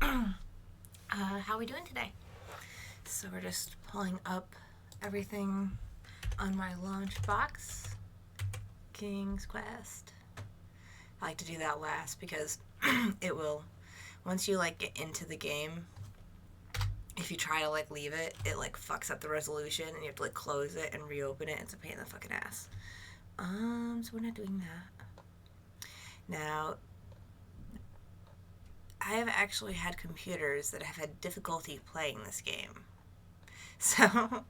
How are we doing today? So we're just pulling up everything on my launch box. King's Quest. I like to do that last because it will, once you like get into the game, if you try to like leave it, it like fucks up the resolution and you have to like close it and reopen it. It's a pain in the fucking ass. So we're not doing that. Now, I have actually had computers that have had difficulty playing this game. So,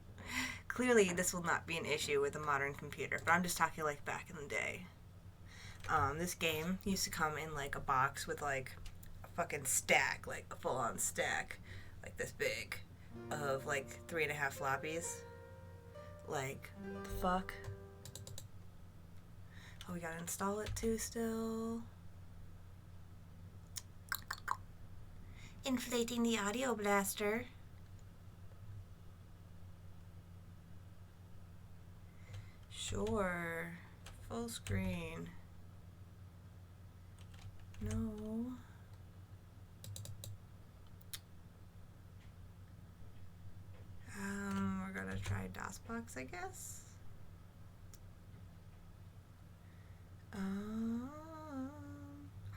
clearly this will not be an issue with a modern computer, but I'm just talking like back in the day. This game used to come in like a box with like a fucking stack, like a full on stack, like this big, of like 3.5 floppies. Like, the fuck? Oh, we gotta install it too still. Inflating the audio blaster. Sure. Full screen. No. We're gonna try DOSBox, I guess.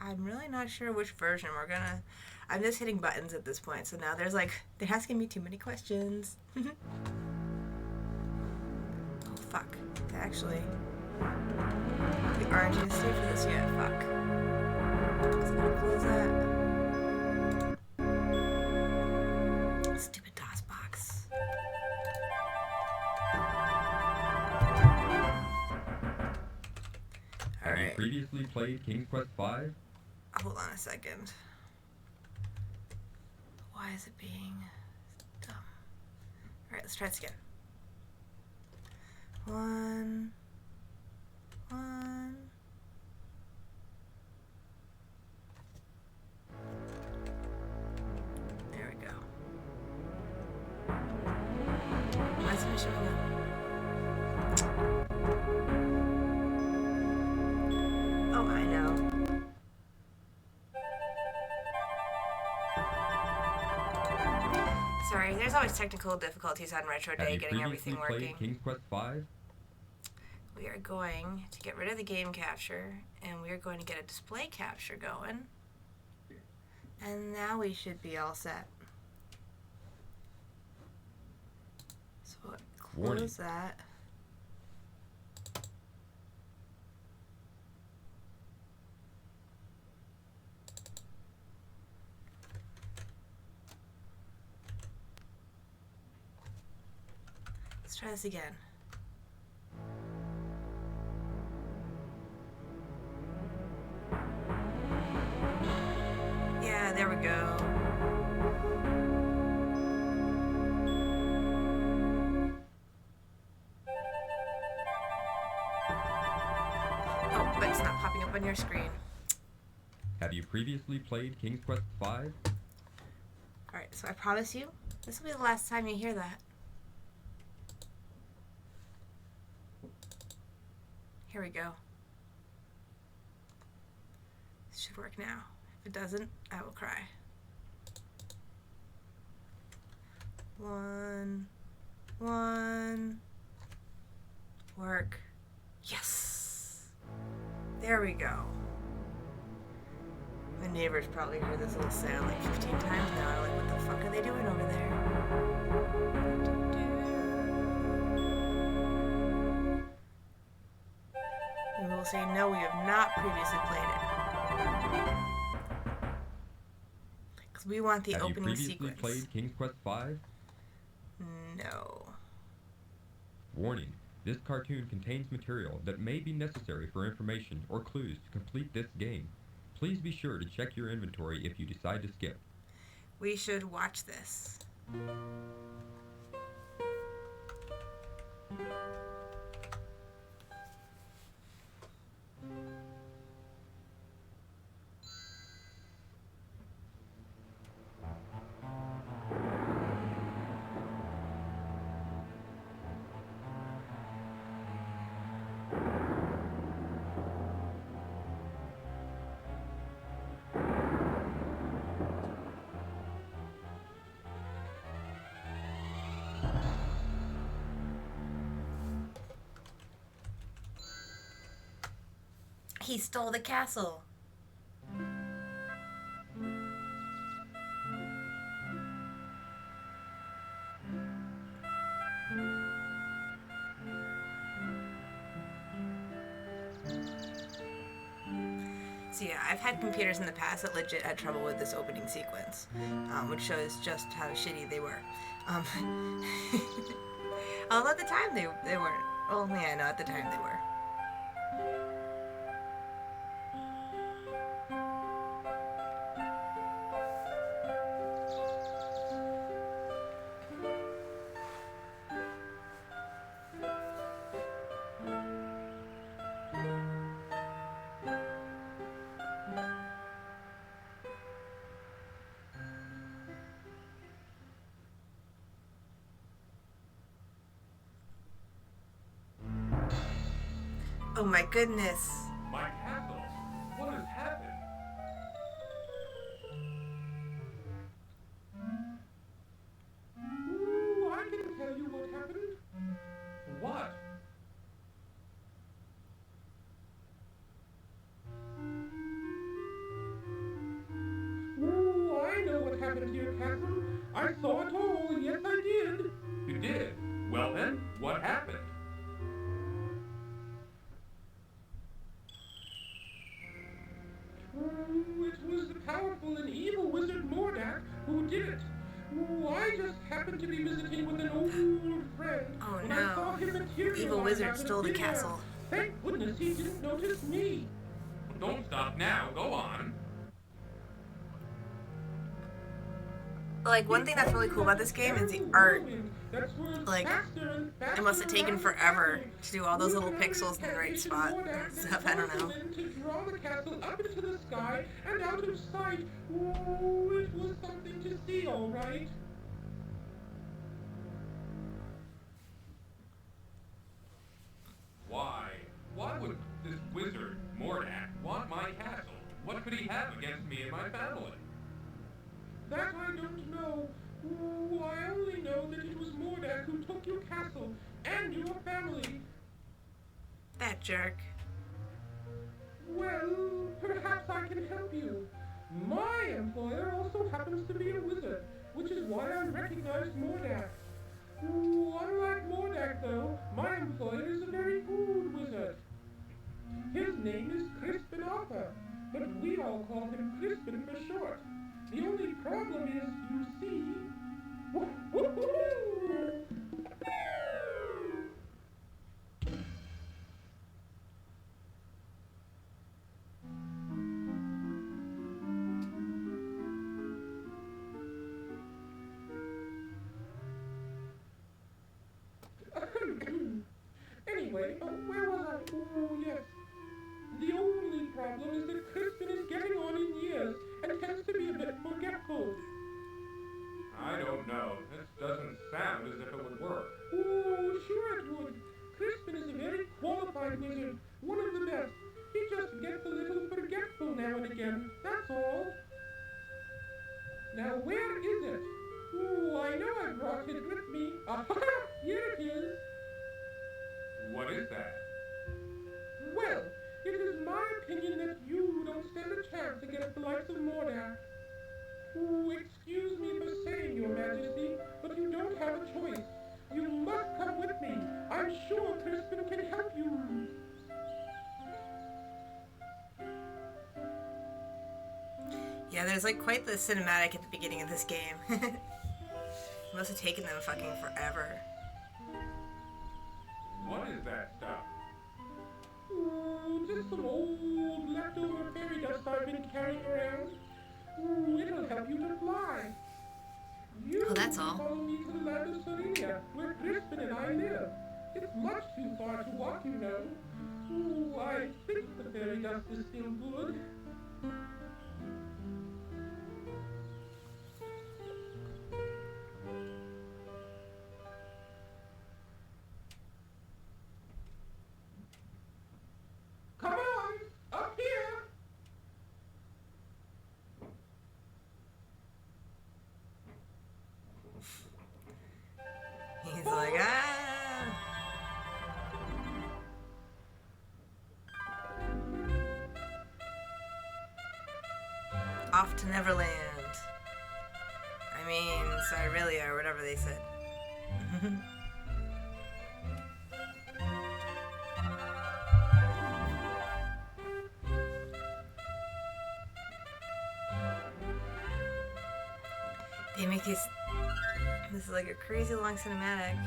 I'm really not sure which version we're gonna. I'm just hitting buttons at this point, so now there asking me too many questions. Oh fuck! Actually, we aren't gonna stay for this yet. Fuck. So I'm gonna close that. Stupid DOSBox. Have you previously played King's Quest V? Hold on a second. Why is it being dumb? Alright, let's try this again. One. There we go. Why isn't it showing up? Oh, I know. Sorry, there's always technical difficulties on Retro Day getting everything working. Have you previously played King's Quest V? We are going to get rid of the game capture, and we are going to get a display capture going. And now we should be all set. So close that. Let's try this again. Yeah, there we go. Oh, but it's not popping up on your screen. Have you previously played King's Quest V? Alright, so I promise you, this will be the last time you hear that. Here we go. This should work now. If it doesn't, I will cry. One. Work. Yes! There we go. My neighbors probably heard this little sound like 15 times now. Like, what the fuck are they doing over there? And we'll say, no, we have not previously played it. Because we want the opening sequence. Have you previously played King's Quest V? No. Warning. This cartoon contains material that may be necessary for information or clues to complete this game. Please be sure to check your inventory if you decide to skip. We should watch this. He stole the castle. So yeah, I've had computers in the past that legit had trouble with this opening sequence, which shows just how shitty they were. Although at the time they weren't. Well, yeah, no, at the time they were. Oh my goodness. My castle? What has happened? Ooh, I can tell you what happened. What? Ooh, I know what happened to your castle. I saw it all. Yes, I did. You did? Well then, what happened? Ooh, it was the powerful and evil wizard Mordak who did it. Ooh, I just happened to be visiting with an old friend. Oh when I saw no. him materialize Evil wizard out of stole the thin air. castle. Thank goodness he didn't notice me. Don't stop now, go on. Like, one thing that's really cool about this game is the art. Like, it must have taken forever to do all those little pixels in the right spot and stuff. I don't know. To draw the castle up into the sky and out of sight. Ooh, it was something to see, all right. Why? Why would this wizard, Mordak, want my castle? What could he have against me and my family? That I don't know. Ooh, I only know that it was Mordak who took your castle and your family. That jerk. Well, perhaps I can help you. My employer also happens to be a wizard, which is why I recognize Mordak. Ooh, unlike Mordak, though, my employer is a very good wizard. His name is Crispin Arthur, but we all call him Crispin for short. The only problem is, you see... Anyway, where was I? Oh, yes. The only problem is that Crispin is getting on in years and tends to be a bit forgetful. I don't know. This doesn't sound as if it would work. Oh, sure it would. Crispin is a very qualified wizard, one of the best. He just gets a little forgetful now and again, that's all. Now, where is it? Oh, I know I brought it with me. Aha! Here it is. What is that? Well, it is my opinion that you don't stand a chance against the likes of Mordak. Oh, excuse me for saying, Your Majesty, but you don't have a choice. You must come with me. I'm sure Crispin can help you. Yeah, there's like quite the cinematic at the beginning of this game. It must have taken them fucking forever. What is that stuff? Oh, just some old leftover fairy dust I've been carrying around. Ooh, it'll help you to fly. You Oh, that's all. follow me to the land of Solinia, where Crispin and I live. It's much too far to walk, you know. Ooh, I think the fairy dust is still good. Come on, up here. He's like, ah. Off to Neverland. I mean, Cyrelia or whatever they said. They make these. This is like a crazy long cinematic.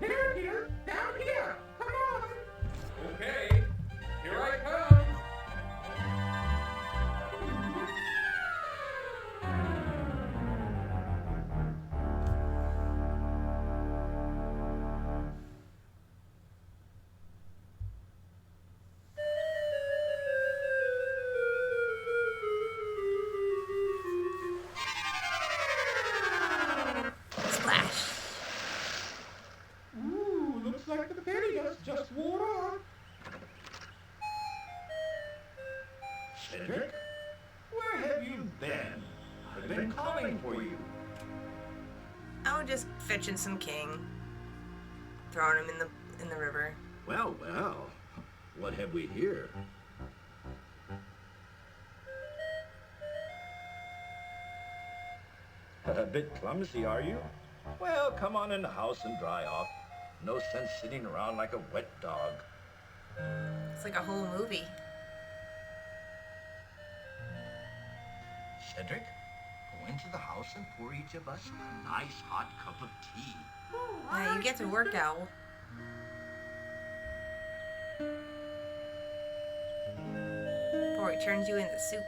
Here it is, down here. Come on. Okay, here I come. Splash. Ooh, looks like the Perios just wore off. Cedric? Where have you been? I've been calling for you. Oh, just fetching some king. Throwing him in the river. Well, well. What have we here? A bit clumsy, are you? Well, come on in the house and dry off. No sense sitting around like a wet dog. It's like a whole movie. Cedric, go into the house and pour each of us a nice hot cup of tea. Yeah, you get to work, Owl. Before he turns you into soup.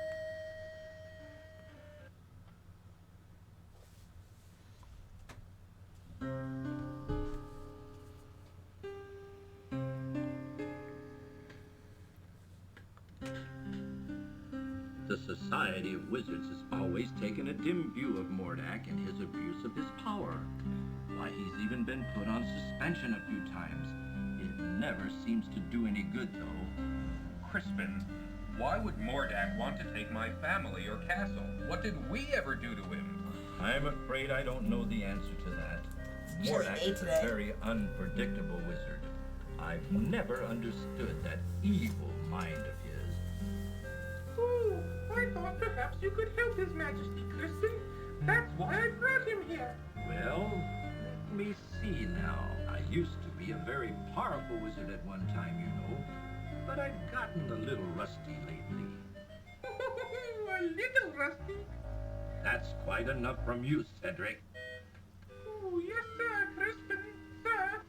The Society of Wizards has always taken a dim view of Mordak and his abuse of his power. Why, he's even been put on suspension a few times. It never seems to do any good, though. Crispin, why would Mordak want to take my family or castle? What did we ever do to him? I'm afraid I don't know the answer to that. Usually Mordak eight is today. a very unpredictable wizard. I've never understood that evil mind of his. Ooh, I thought perhaps you could help His Majesty, Crispin. That's why I brought him here. Well, let me see now. I used to be a very powerful wizard at one time, you know, but I've gotten a little rusty lately. A little rusty. That's quite enough from you, Cedric. Oh, yes, sir, Crispin, sir.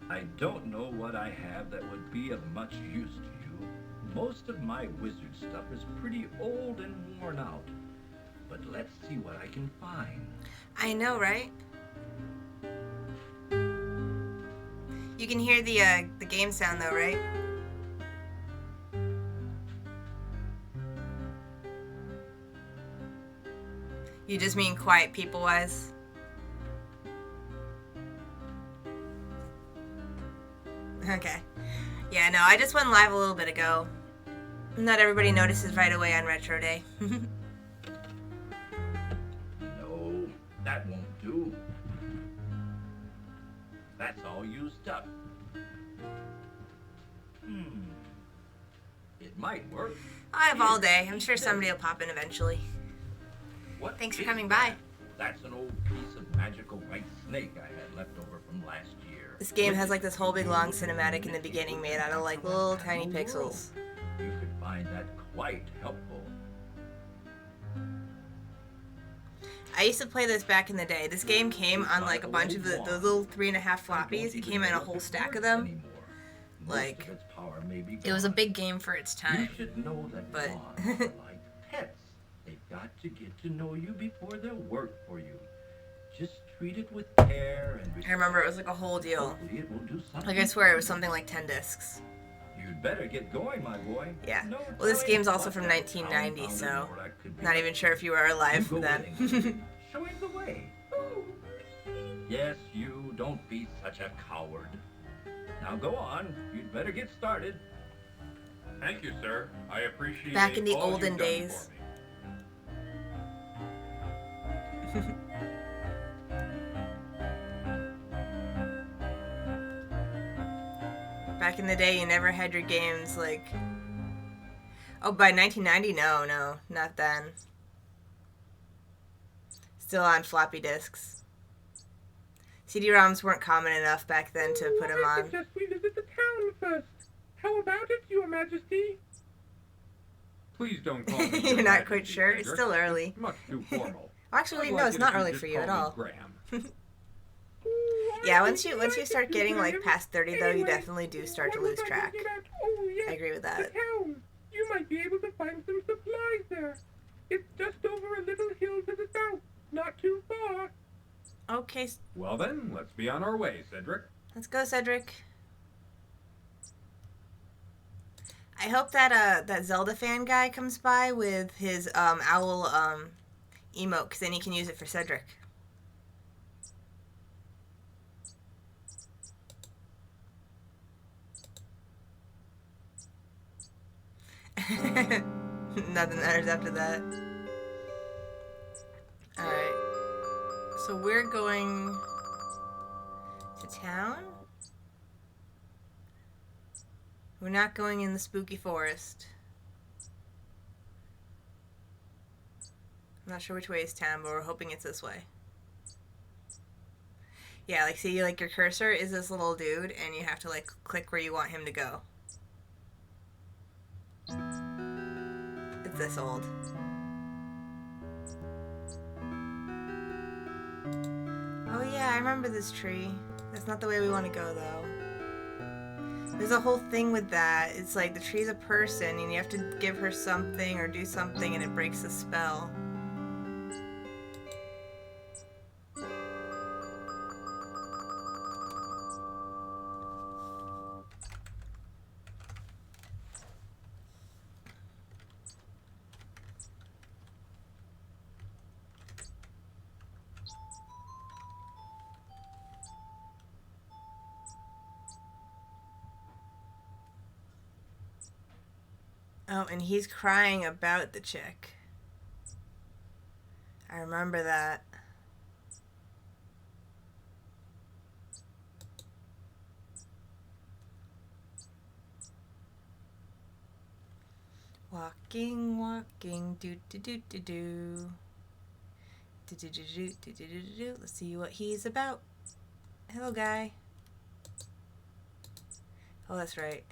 I don't know what I have that would be of much use to you. Most of my wizard stuff is pretty old and worn out. But let's see what I can find. I know, right? You can hear the game sound though, right? You just mean quiet people wise? Okay. Yeah, no, I just went live a little bit ago. Not everybody notices right away on Retro Day. No, that won't do. That's all used up. It might work. I have all day. I'm sure somebody will pop in eventually. What Thanks for is coming that? by. That's an old piece of magical white snake I had left over from last year. This game has like this whole big long cinematic in the beginning made out of like little tiny pixels. You could find that quite helpful. I used to play this back in the day. This game came on like a bunch of the little 3.5 floppies. It came in a whole stack of them. Like, it was a big game for its You time. should know that but- dogs are like pets. They've got to get to know you before they'll work for you. Just treat it with care and I remember it was like a whole deal. hopefully it will do something. Like I swear it was something like 10 discs. You'd better get going, my boy. Yeah. No Well, this telling game's also what from that 1990, confounded so Morlock could be not up even to. sure if you were alive You go then. with him. Show him the way. Yes, you don't be such a coward. Now go on. You'd better get started. Thank you, sir. I appreciate Back in the all olden you've done days. for me. Back in the day, you never had your games like. Oh, by 1990, no, not then. Still on floppy disks. CD-ROMs weren't common enough back then to put them I on. suggest we visit the town first. How about it, Your Majesty? Please don't call me You're Your not quite Majesty, sure? It's Cedric. still early. It's much too formal. Actually, I'd no, like it's it not if you early just for you call at me all. Graham. Yeah, once you start getting like past 30 though, you definitely do start to lose track. Oh, yes, I agree with the that. town. You might be able to find some supplies there. It's just over a little hill to the south. Not too far. Okay, Well then, let's be on our way, Cedric. let's go, Cedric. I hope that that Zelda fan guy comes by with his owl emote, because then he can use it for Cedric. Nothing matters after that. Alright. So we're going to town? We're not going in the spooky forest. I'm not sure which way is town, but we're hoping it's this way. Yeah, like see, like your cursor is this little dude, and you have to like click where you want him to go. It's this old. Oh yeah, I remember this tree. That's not the way we want to go though. There's a whole thing with that. It's like the tree's a person and you have to give her something or do something and it breaks the spell. Oh, and he's crying about the chick. I remember that. Walking, walking, do do do do do. Do do do do do do do do. Let's see what he's about. Hello, guy. Oh, that's right.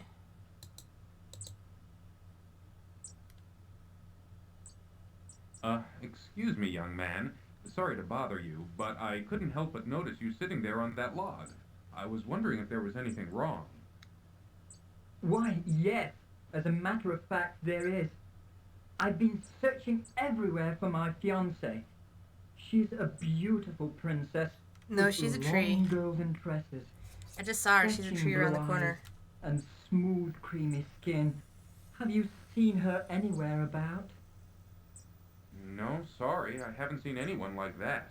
Excuse me, young man. Sorry to bother you, but I couldn't help but notice you sitting there on that log. I was wondering if there was anything wrong. Why, yes. As a matter of fact, there is. I've been searching everywhere for my fiancée. She's a beautiful princess. No, with she's a long tree. golden tresses, I just saw her. She's a fetching tree around the blue corner. eyes, and smooth, creamy skin. Have you seen her anywhere about? No, sorry, I haven't seen anyone like that.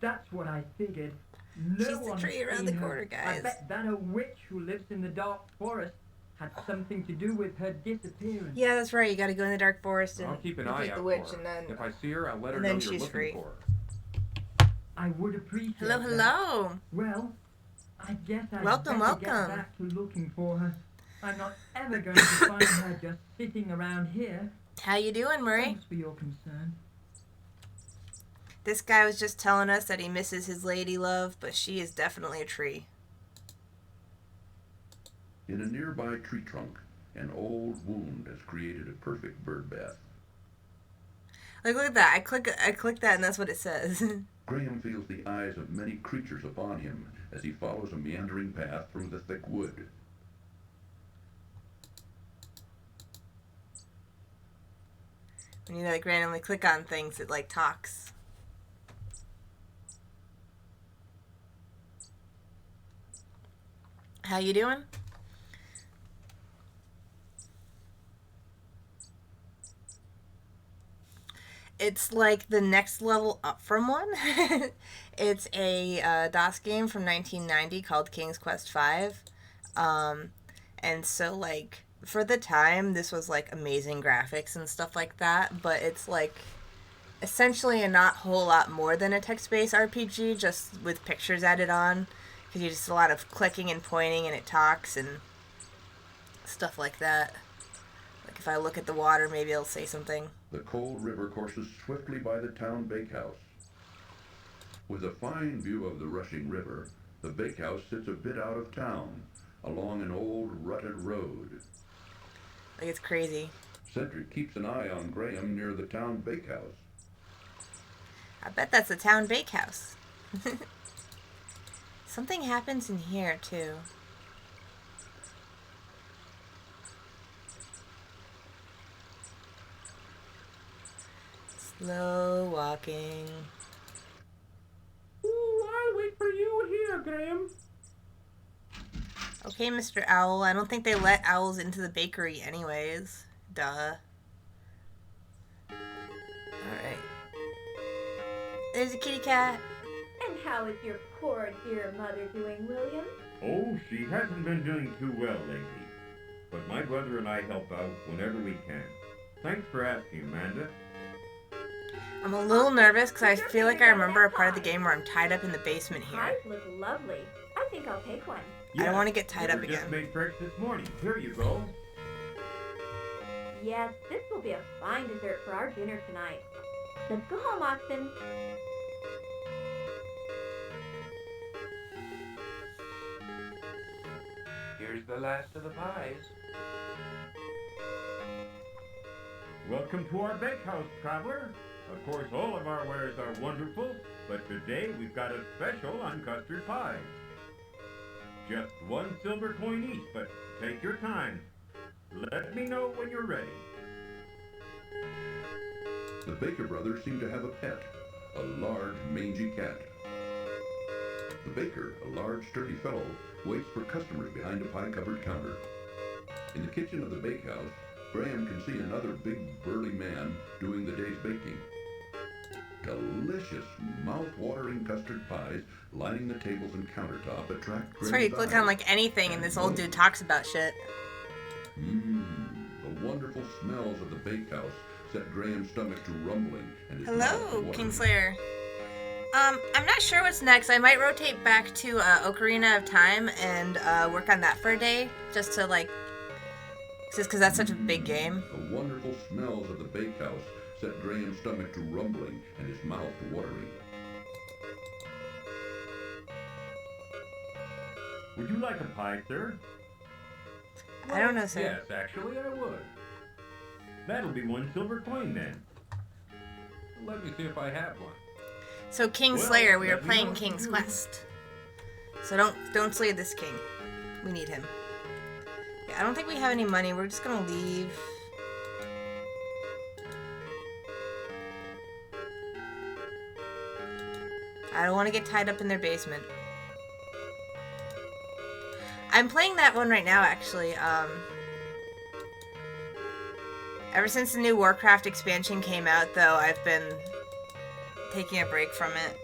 That's what I figured. No She's the one tree has around seen the her. corner, guys. I bet that a witch who lives in the dark forest had something to do with her disappearance. Yeah, that's right. You got to go in the dark forest and I'll keep an defeat eye the out witch, for her. and then. If I see her, I'll let her and know then you're she's looking free. for her. I would appreciate Hello, that. hello. Well, I guess I Welcome, better get welcome. back to looking for her. I'm not ever going to find her just sitting around here. How you doing, Murray? Thanks for your concern. This guy was just telling us that he misses his lady love, but she is definitely a tree. In a nearby tree trunk, an old wound has created a perfect bird bath. Like, look at that. I click that, and that's what it says. Graham feels the eyes of many creatures upon him as he follows a meandering path through the thick wood. When you like randomly click on things, it like talks. How you doing? It's like the next level up from one. It's a DOS game from 1990 called King's Quest V. And so like for the time, this was like amazing graphics and stuff like that, but it's like essentially a not whole lot more than a text-based RPG, just with pictures added on, because you just a lot of clicking and pointing, and it talks and stuff like that. Like if I look at the water, maybe it'll say something. The cold river courses swiftly by the town bakehouse. With a fine view of the rushing river, the bakehouse sits a bit out of town, along an old rutted road. Like it's crazy. Cedric keeps an eye on Graham near the town bakehouse. I bet that's the town bakehouse. Something happens in here too. Slow walking. Ooh, I'll wait for you here, Graham. Okay, Mr. Owl. I don't think they let owls into the bakery anyways. Duh. Alright. There's a kitty cat. And how is your poor dear mother doing, William? Oh, she hasn't been doing too well lately. But my brother and I help out whenever we can. Thanks for asking, Amanda. I'm a little nervous because I feel like I remember a part of the game where I'm tied up in the basement here. Pies look lovely. I think I'll take one. I don't want to get tied they up were again. Just made fresh this morning. Here you go. Yes, this will be a fine dessert for our dinner tonight. Let's go home, Austin. Here's the last of the pies. Welcome to our bakehouse, traveler. Of course, all of our wares are wonderful, but today we've got a special on custard pie. Just 1 silver coin each, but take your time. Let me know when you're ready. The Baker brothers seem to have a pet, a large, mangy cat. The baker, a large, sturdy fellow, waits for customers behind a pie-covered counter. In the kitchen of the bakehouse, Graham can see another big, burly man doing the day's baking. Delicious, mouth-watering custard pies lining the tables and countertop attract That's where you Graham's click on eyes. like anything and this old dude talks about shit. The wonderful smells of the bakehouse set Graham's stomach to rumbling and his mouth Hello, watering. Kingslayer. I'm not sure what's next. I might rotate back to Ocarina of Time and work on that for a day, just to like, just because that's such a big game. The wonderful smells of the bakehouse set Graham's stomach to rumbling and his mouth to watering. Would you like a pie, sir? I don't know, sir. Yes, actually I would. That'll be 1 silver coin then. Let me see if I have one. So Kingslayer, we were let me know playing what you King's do. Quest. So don't slay this king. We need him. Yeah, I don't think we have any money. We're just gonna leave. I don't want to get tied up in their basement. I'm playing that one right now, actually. Ever since the new Warcraft expansion came out, though, I've been taking a break from it.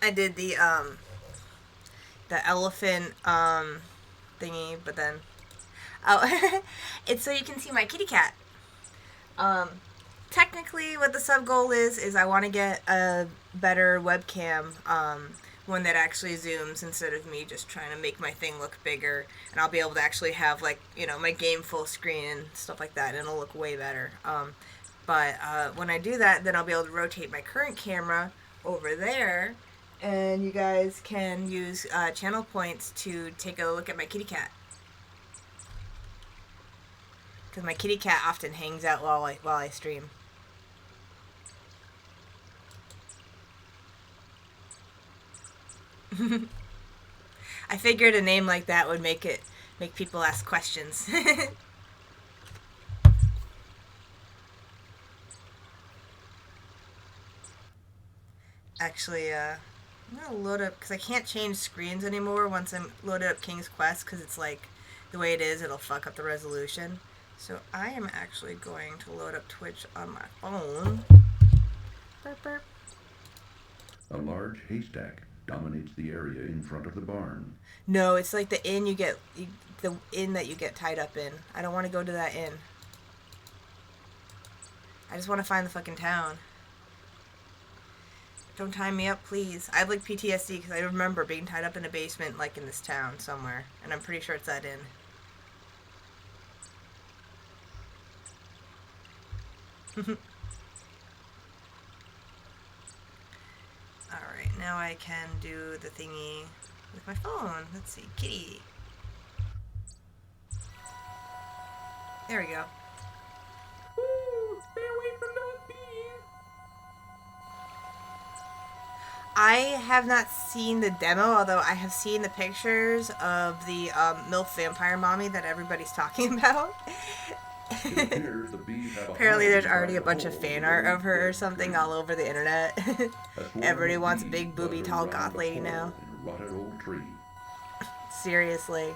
I did the elephant, thingy, but then... Oh, it's so you can see my kitty cat. Technically, what the sub-goal is I want to get a better webcam, one that actually zooms instead of me just trying to make my thing look bigger, and I'll be able to actually have, like, you know, my game full screen and stuff like that, and it'll look way better. But when I do that, then I'll be able to rotate my current camera over there, and you guys can use channel points to take a look at my kitty cat. Because my kitty cat often hangs out while I stream. I figured a name like that would make people ask questions. Actually, I'm gonna load up, because I can't change screens anymore once I'm loaded up King's Quest, because it's like, the way it is, it'll fuck up the resolution. So I am actually going to load up Twitch on my phone. Burp, burp. A large haystack dominates the area in front of the barn. No, it's like the inn the inn that you get tied up in. I don't want to go to that inn. I just want to find the fucking town. Don't tie me up, please. I have like PTSD because I remember being tied up in a basement like in this town somewhere. And I'm pretty sure it's that inn. Alright, now I can do the thingy with my phone. Let's see, kitty. There we go. Ooh, stay away from those bees. I have not seen the demo, although I have seen the pictures of the MILF vampire mommy that everybody's talking about. It appears the bees have a Apparently there's hive already a inside bunch of hole fan in the art very of her or thick something tree. all over the internet. A swarm Everybody of wants a bees big booby buzz tall around goth a lady hole now. in a rotted old tree. Seriously.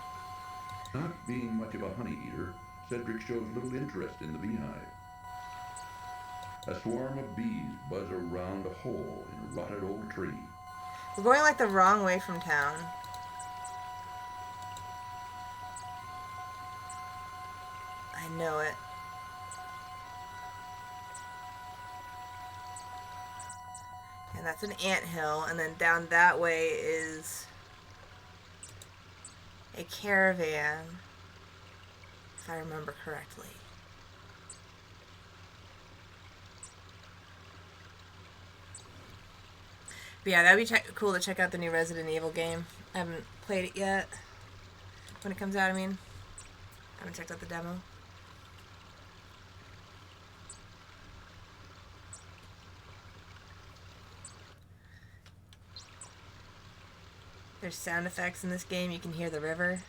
Not being much of a honey eater, Cedric shows little interest in the beehive. A swarm of bees buzz around a hole in a rotted old tree. We're going like the wrong way from town. I know it. And that's an anthill, and then down that way is a caravan, if I remember correctly. But yeah, that'd be cool to check out the new Resident Evil game. I haven't played it yet. When it comes out, I mean. I haven't checked out the demo. There's sound effects in this game. You can hear the river.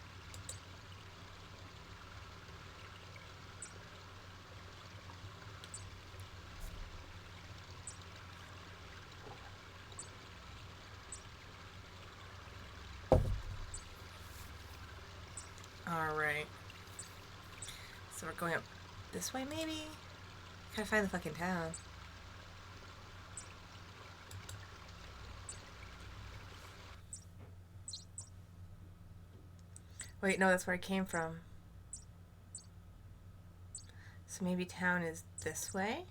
Alright. So we're going up this way, maybe? Gotta find the fucking town. Wait, no, that's where I came from. So maybe town is this way?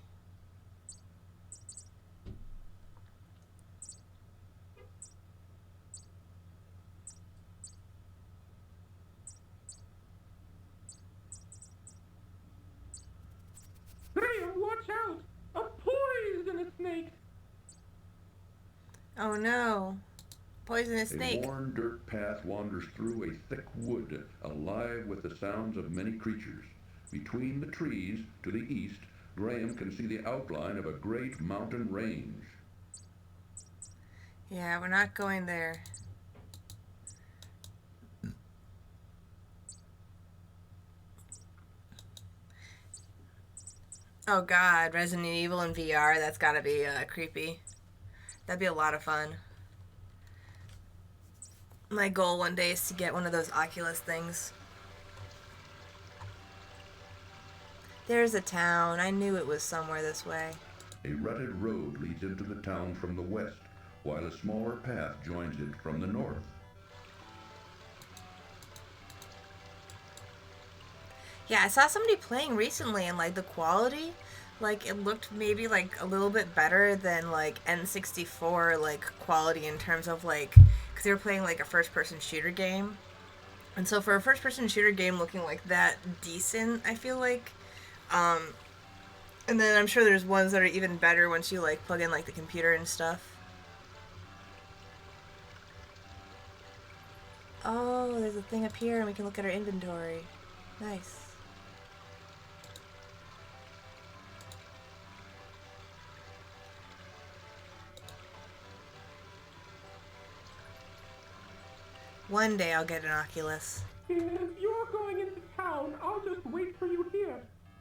Graham, watch out! A poisonous snake! Oh no. Poisonous snake. A worn dirt path wanders through a thick wood, alive with the sounds of many creatures. Between the trees, to the east, Graham can see the outline of a great mountain range. Yeah, we're not going there. Oh god, Resident Evil in VR, that's gotta be creepy. That'd be a lot of fun. My goal one day is to get one of those Oculus things. There's a town. I knew it was somewhere this way. A rutted road leads into the town from the west, while a smaller path joins it from the north. Yeah, I saw somebody playing recently and like the quality, like it looked maybe like a little bit better than like N64 like quality in terms of like, because they were playing like a first-person shooter game. And so for a first-person shooter game looking like that decent, I feel like, and then I'm sure there's ones that are even better once you like plug in like the computer and stuff. Oh, there's a thing up here and we can look at our inventory. Nice. One day I'll get an Oculus. If you're going into town, I'll just wait for you here.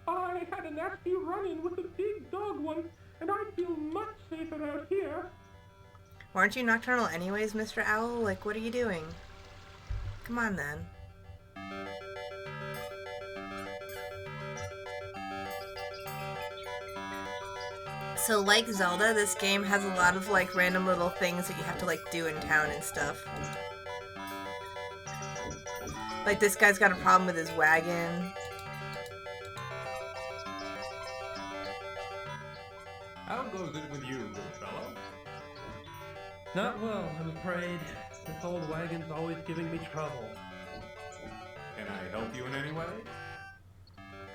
I had a nasty run-in with a big dog once, and I feel much safer out here. Weren't you nocturnal anyways, Mr. Owl? Like, what are you doing? Come on, then. So like Zelda, this game has a lot of like random little things that you have to like do in town and stuff. Like this guy's got a problem with his wagon. How goes it with you, little fellow? Not well, I'm afraid. This old wagon's always giving me trouble. Can I help you in any way?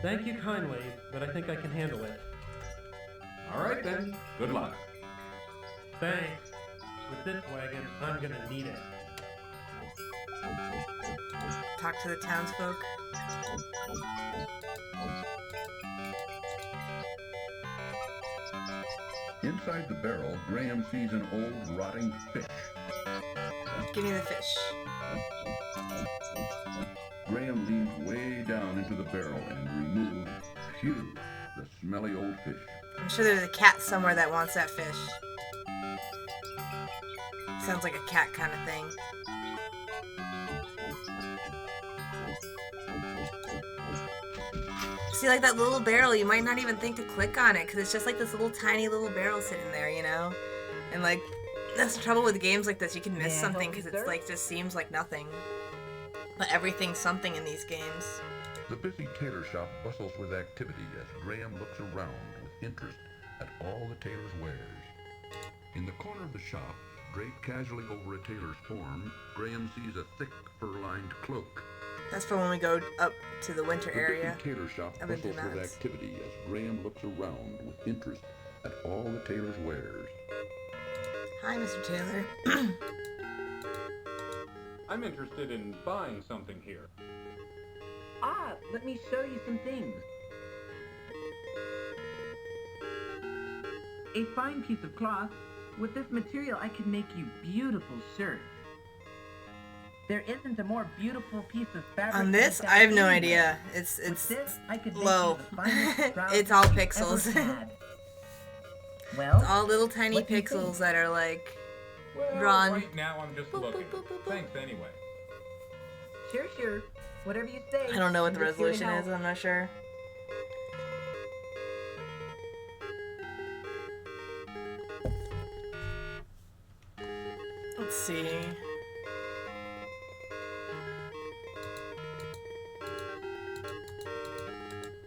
Thank you kindly, but I think I can handle it. All right then. Good luck. Thanks. With this wagon, I'm gonna need it. Talk to the townsfolk. Inside the barrel, Graham sees an old rotting fish. Give me the fish. Graham leans way down into the barrel and removes, phew, the smelly old fish. I'm sure there's a cat somewhere that wants that fish. Sounds like a cat kind of thing. See, like that little barrel, you might not even think to click on it, because it's just like this little tiny little barrel sitting there, you know? And like, that's the trouble with games like this, you can miss something because it's like, just seems like nothing. But everything's something in these games. The busy tailor shop bustles with activity as Graham looks around with interest at all the tailor's wares. In the corner of the shop, draped casually over a tailor's form, Graham sees a thick fur-lined cloak. That's for when we go up to the winter area. The tailor shop I've been bustles doing with that. activity as Graham looks around with interest at all the tailor's wares. Hi, Mr. Taylor. I'm interested in buying something here. Ah, let me show you some things. A fine piece of cloth. With this material, I could make you beautiful shirts. There isn't a more beautiful piece of fabric. On this, like I have that no anywhere. idea. It's With this, I could make low. you the finest trousers It's all you've pixels. ever had. Well, It's all little tiny what do you pixels think? that are like Well, drawn. right now I'm just looking. Thanks anyway. Sure. Whatever you say. I don't know what the I'm just here to resolution is, help. I'm not sure. Let's see.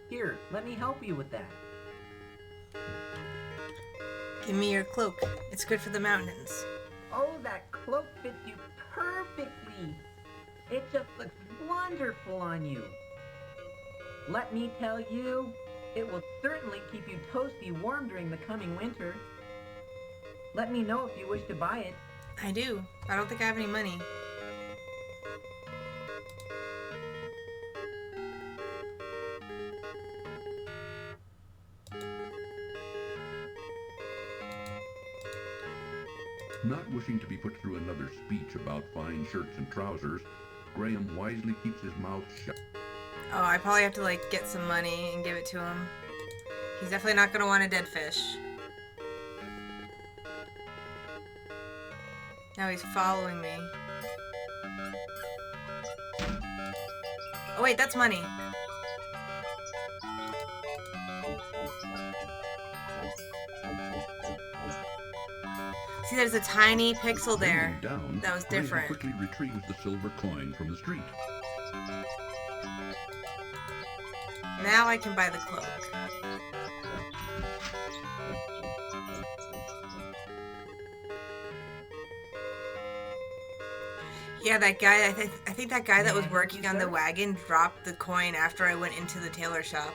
Here, let me help you with that. Give me your cloak. It's good for the mountains. Oh, that cloak fits you perfectly. It just looks wonderful on you. Let me tell you, it will certainly keep you toasty warm during the coming winter. Let me know if you wish to buy it. I do. I don't think I have any money. Not wishing to be put through another speech about fine shirts and trousers, Graham wisely keeps his mouth shut. Oh, I probably have to like get some money and give it to him. He's definitely not gonna want a dead fish. Now he's following me. Oh wait, that's money. See, there's a tiny pixel there. Down, That was Graham different. quickly retrieves the silver coin from the street. Now I can buy the cloak. Yeah, that guy, I think that guy that was working on the wagon dropped the coin after I went into the tailor shop.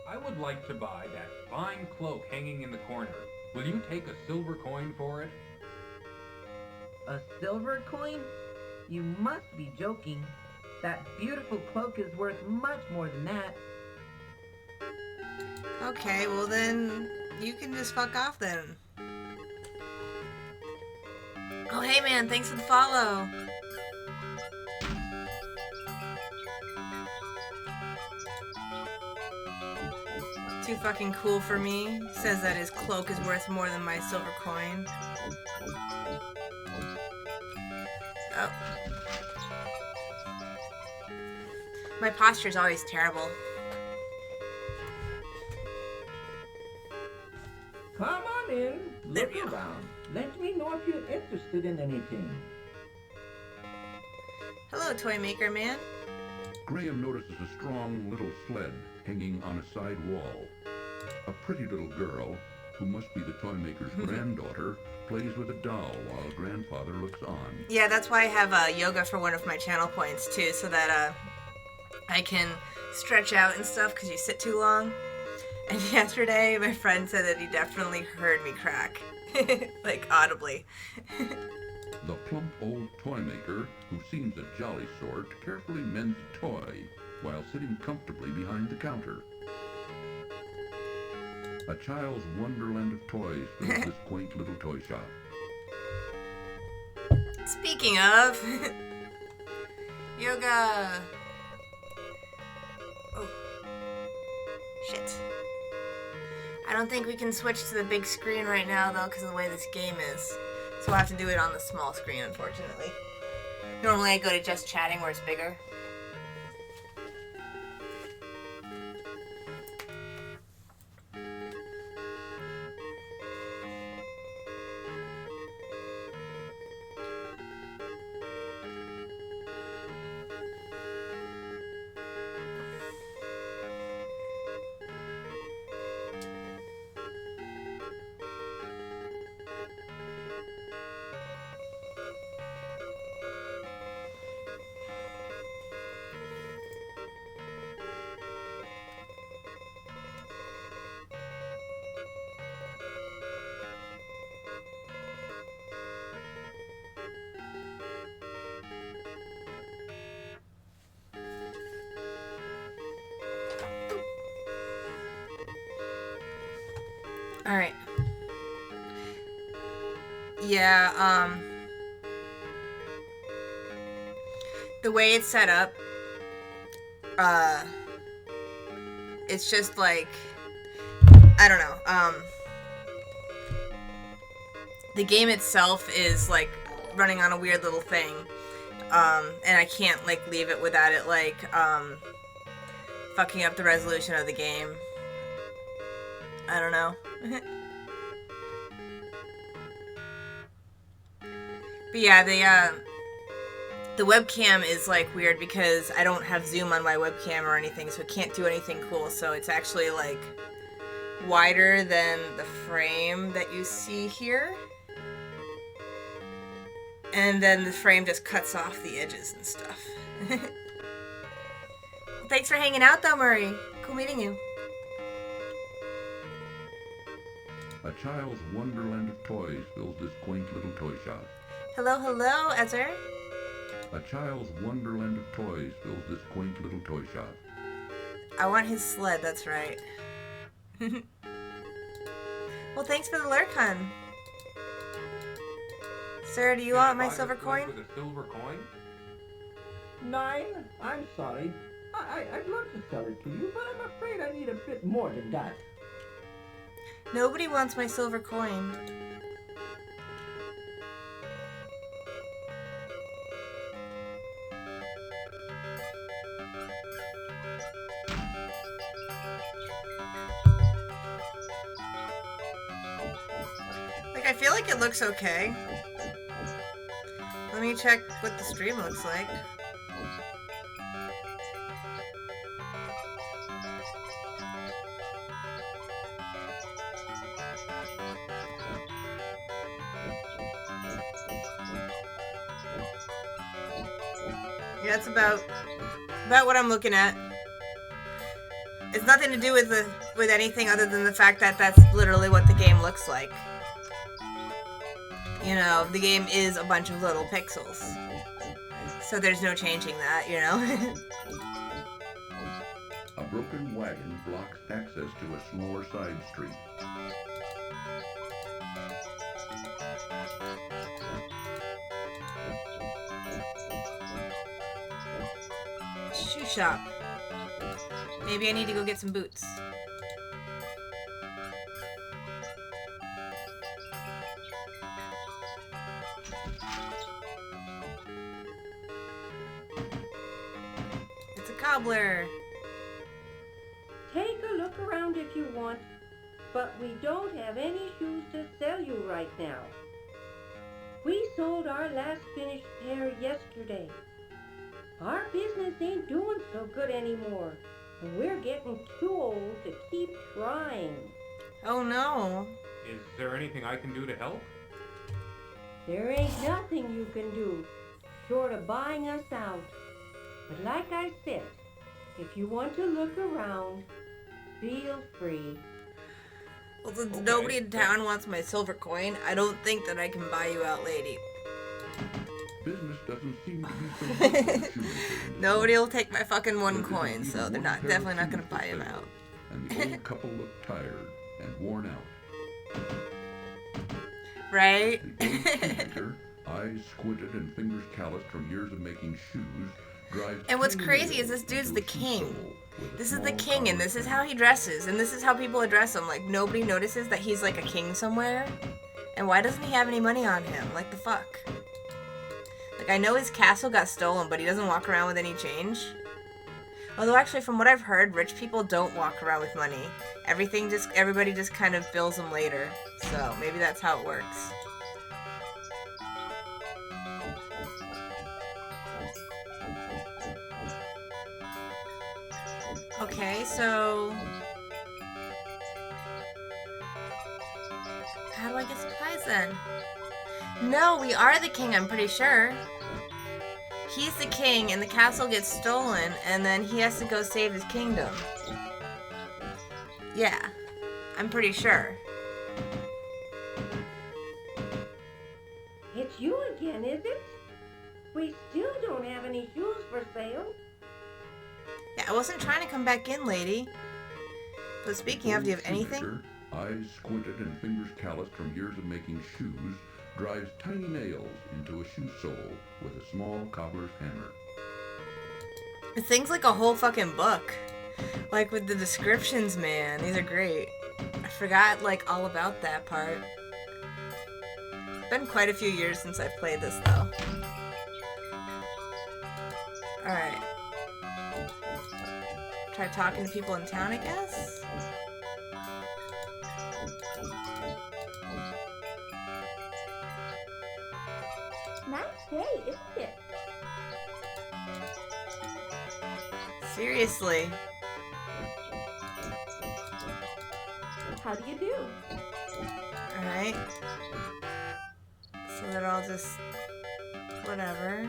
I would like to buy that fine cloak hanging in the corner. Will you take a silver coin for it? A silver coin? You must be joking. That beautiful cloak is worth much more than that. Okay, well then, you can just fuck off then. Oh hey man, thanks for the follow. Too fucking cool for me. Says that his cloak is worth more than my silver coin. Oh. My posture's always terrible. Come on in. There Look we go. around. Let me know if you're interested in anything. Hello, Toy Maker Man. Graham notices a strong little sled hanging on a side wall. A pretty little girl, who must be the toy maker's granddaughter, plays with a doll while grandfather looks on. Yeah, that's why I have yoga for one of my channel points, too, so that I can stretch out and stuff because you sit too long. And yesterday, my friend said that he definitely heard me crack. Like, audibly. The plump old toy maker, who seems a jolly sort, carefully mends a toy while sitting comfortably behind the counter. A child's wonderland of toys fills this quaint little toy shop. Speaking of... yoga... Oh. Shit. I don't think we can switch to the big screen right now, though, because of the way this game is. So we'll have to do it on the small screen, unfortunately. Normally I go to just chatting where it's bigger. Alright. Yeah, the way it's set up, it's just like, I don't know, the game itself is like running on a weird little thing, and I can't like leave it without it like, fucking up the resolution of the game. I don't know. But yeah, the webcam is like weird because I don't have zoom on my webcam or anything, so it can't do anything cool. So it's actually like wider than the frame that you see here. And then the frame just cuts off the edges and stuff. Well, thanks for hanging out though, Murray. Cool meeting you. A child's wonderland of toys fills this quaint little toy shop. Hello, hello, Ezra. A child's wonderland of toys fills this quaint little toy shop. I want his sled, that's right. Well, thanks for the lurk, hun. Sir, do you want my silver coin? With a silver coin? 9? I'm sorry. I'd love to sell it to you, but I'm afraid I need a bit more than that. Nobody wants my silver coin. Like, I feel like it looks okay. Let me check what the stream looks like. Yeah, it's about what I'm looking at. It's nothing to do with anything other than the fact that that's literally what the game looks like. You know, the game is a bunch of little pixels. So there's no changing that, you know? A broken wagon blocks access to a smaller side street. Shoe shop. Maybe I need to go get some boots. cobbler. Take a look around if you want, but we don't have any shoes to sell you right now. We sold our last finished pair yesterday. Our business ain't doing so good anymore, and we're getting too old to keep trying. Oh no. Is there anything I can do to help? There ain't nothing you can do, short of buying us out. But like I said, if you want to look around, feel free. Well, since nobody in town wants my silver coin, I don't think that I can buy you out, lady. Business doesn't seem to be so good for the shoemaker. Nobody will take my fucking one coin, so they're definitely not gonna buy him out. And the old couple looked tired and worn out. Right? The old shoemaker, eyes squinted and fingers calloused from years of making shoes, drives And what's tiny crazy nails is this dude's into the a shoe king. sole with a This is the small king, and collar this is pin. how he dresses, and this is how people address him. Like, nobody notices that he's like a king somewhere. And why doesn't he have any money on him? Like, the fuck? Like, I know his castle got stolen, but he doesn't walk around with any change. Although, actually, from what I've heard, rich people don't walk around with money. Everybody just kind of bills them later. So, maybe that's how it works. Okay, so... how do I get supplies then? No, we are the king, I'm pretty sure. He's the king, and the castle gets stolen, and then he has to go save his kingdom. Yeah, I'm pretty sure. It's you again, is it? We still don't have any shoes for sale. Yeah, I wasn't trying to come back in, lady. But speaking of, do you have anything? Shoemaker, eyes squinted and fingers calloused from years of making shoes, drives tiny nails into a shoe sole with a small cobbler's hammer. The thing's like a whole fucking book. Like, with the descriptions, man. These are great. I forgot, like, all about that part. It's been quite a few years since I've played this, though. Alright. Try talking to people in town, I guess? Nice day, isn't it? Seriously. How do you do? Alright. So they're all just... whatever.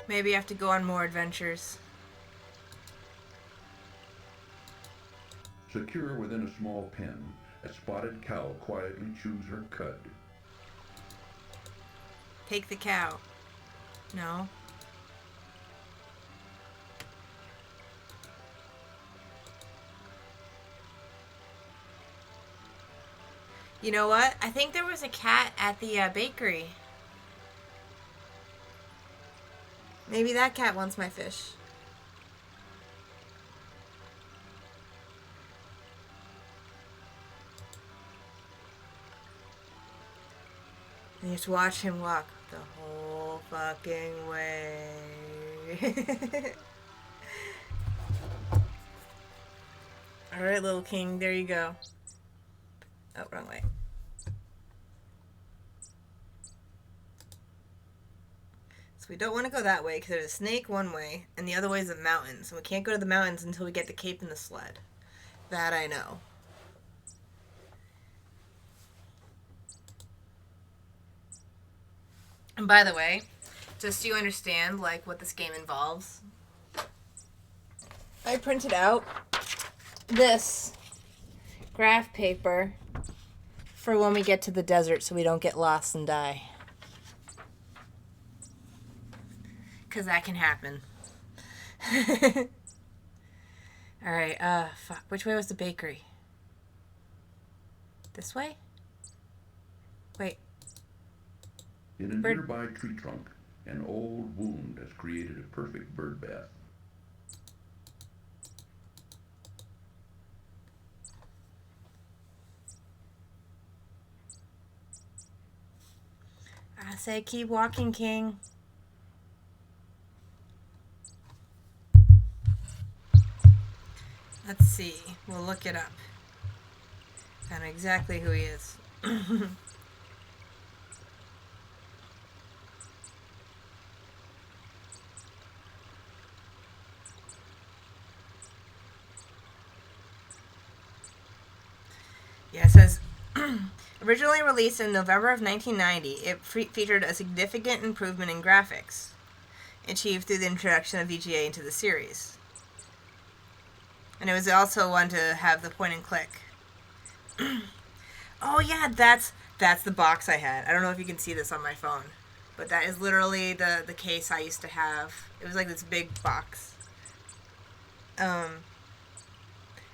Maybe I have to go on more adventures. Secure within a small pen, a spotted cow quietly chews her cud. Take the cow. No. You know what? I think there was a cat at the bakery. Maybe that cat wants my fish. And you just watch him walk the whole fucking way. Alright, little king, there you go. Oh, wrong way. So we don't want to go that way because there's a snake one way, and the other way is the mountains. And we can't go to the mountains until we get the cape and the sled. That I know. And by the way, just so you understand, like, what this game involves, I printed out this graph paper for when we get to the desert so we don't get lost and die. Because that can happen. Alright, fuck. Which way was the bakery? This way? Wait. In a nearby tree trunk, an old wound has created a perfect bird bath. I say keep walking, King. Let's see. We'll look it up. I know exactly who he is. Yeah, it says, originally released in November of 1990, it featured a significant improvement in graphics, achieved through the introduction of VGA into the series. And it was also one to have the point and click. Oh yeah, that's the box I had. I don't know if you can see this on my phone, but that is literally the case I used to have. It was like this big box.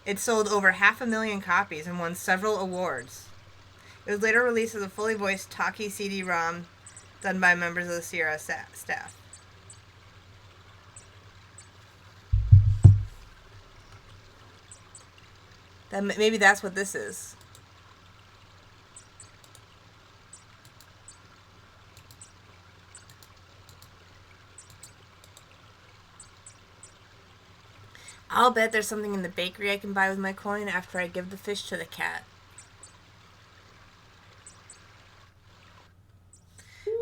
It sold over 500,000 copies and won several awards. It was later released as a fully voiced talkie CD-ROM done by members of the Sierra staff. Maybe that's what this is. I'll bet there's something in the bakery I can buy with my coin after I give the fish to the cat.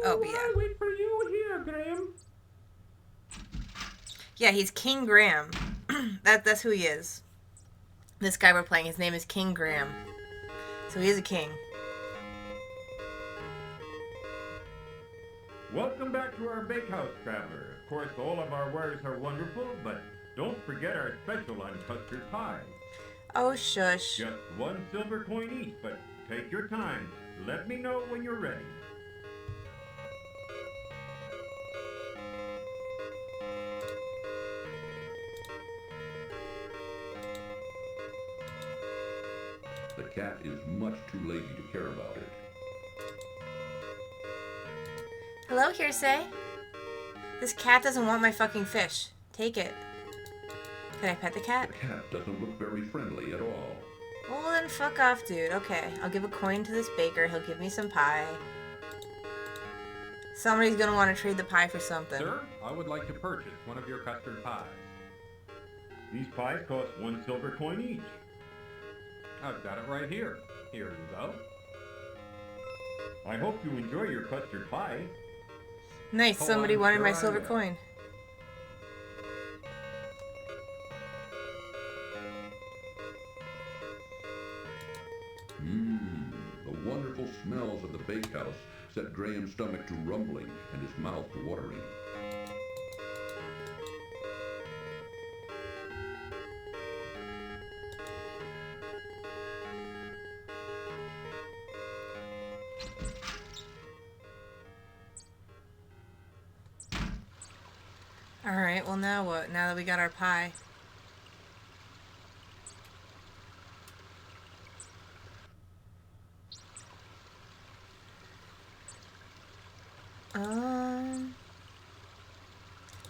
Oh, but yeah. I'll wait for you here, Graham. Yeah, he's King Graham. That's who he is. This guy we're playing, his name is King Graham. So he is a king. Welcome back to our bakehouse, traveler. Of course, all of our wares are wonderful, but don't forget our special on custard pie. Oh, shush. Just 1 silver coin each, but take your time. Let me know when you're ready. The cat is much too lazy to care about it. Hello, Hearsay. This cat doesn't want my fucking fish. Take it. Can I pet the cat? The cat doesn't look very friendly at all. Well, then fuck off, dude. Okay, I'll give a coin to this baker. He'll give me some pie. Somebody's gonna want to trade the pie for something. Sir, I would like to purchase one of your custard pies. These pies cost 1 silver coin each. I've got it right here. Here you go. I hope you enjoy your custard pie. Nice, Oh, somebody I'm wanted sure my I silver will. coin. The wonderful smells of the bakehouse set Graham's stomach to rumbling and his mouth to watering. Alright, well now what? Now that we got our pie.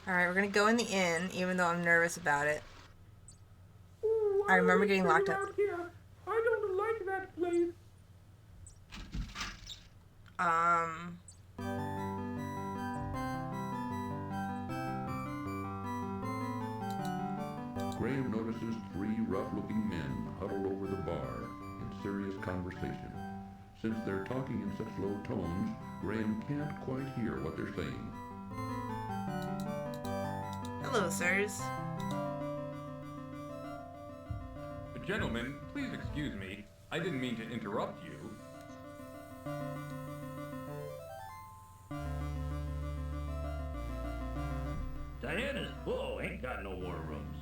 Alright, we're gonna go in the inn, even though I'm nervous about it. Ooh, I remember wait getting for locked you up. out here. I don't like that place. Graham notices 3 rough-looking men huddled over the bar in serious conversation. Since they're talking in such low tones, Graham can't quite hear what they're saying. Hello, sirs. Gentlemen, please excuse me. I didn't mean to interrupt you. Diana's full, ain't got no more rooms.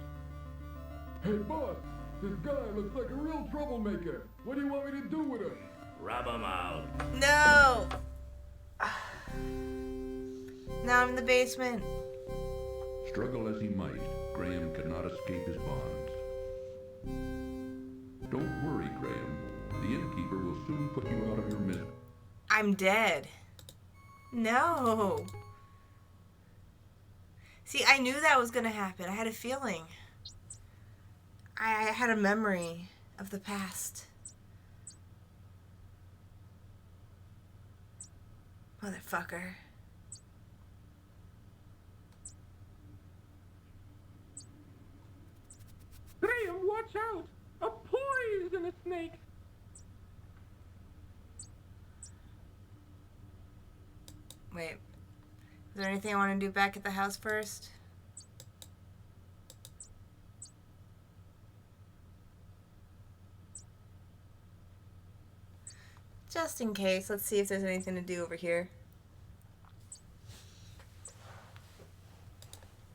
Hey, boss, this guy looks like a real troublemaker. What do you want me to do with him? Rub 'em out. No! Now I'm in the basement. Struggle as he might, Graham could not escape his bonds. Don't worry, Graham. The innkeeper will soon put you out of your misery. I'm dead. No. See, I knew that was gonna happen. I had a feeling. I had a memory of the past. Motherfucker. Graham, watch out! A poisonous snake! Wait. Is there anything I want to do back at the house first? Just in case, let's see if there's anything to do over here.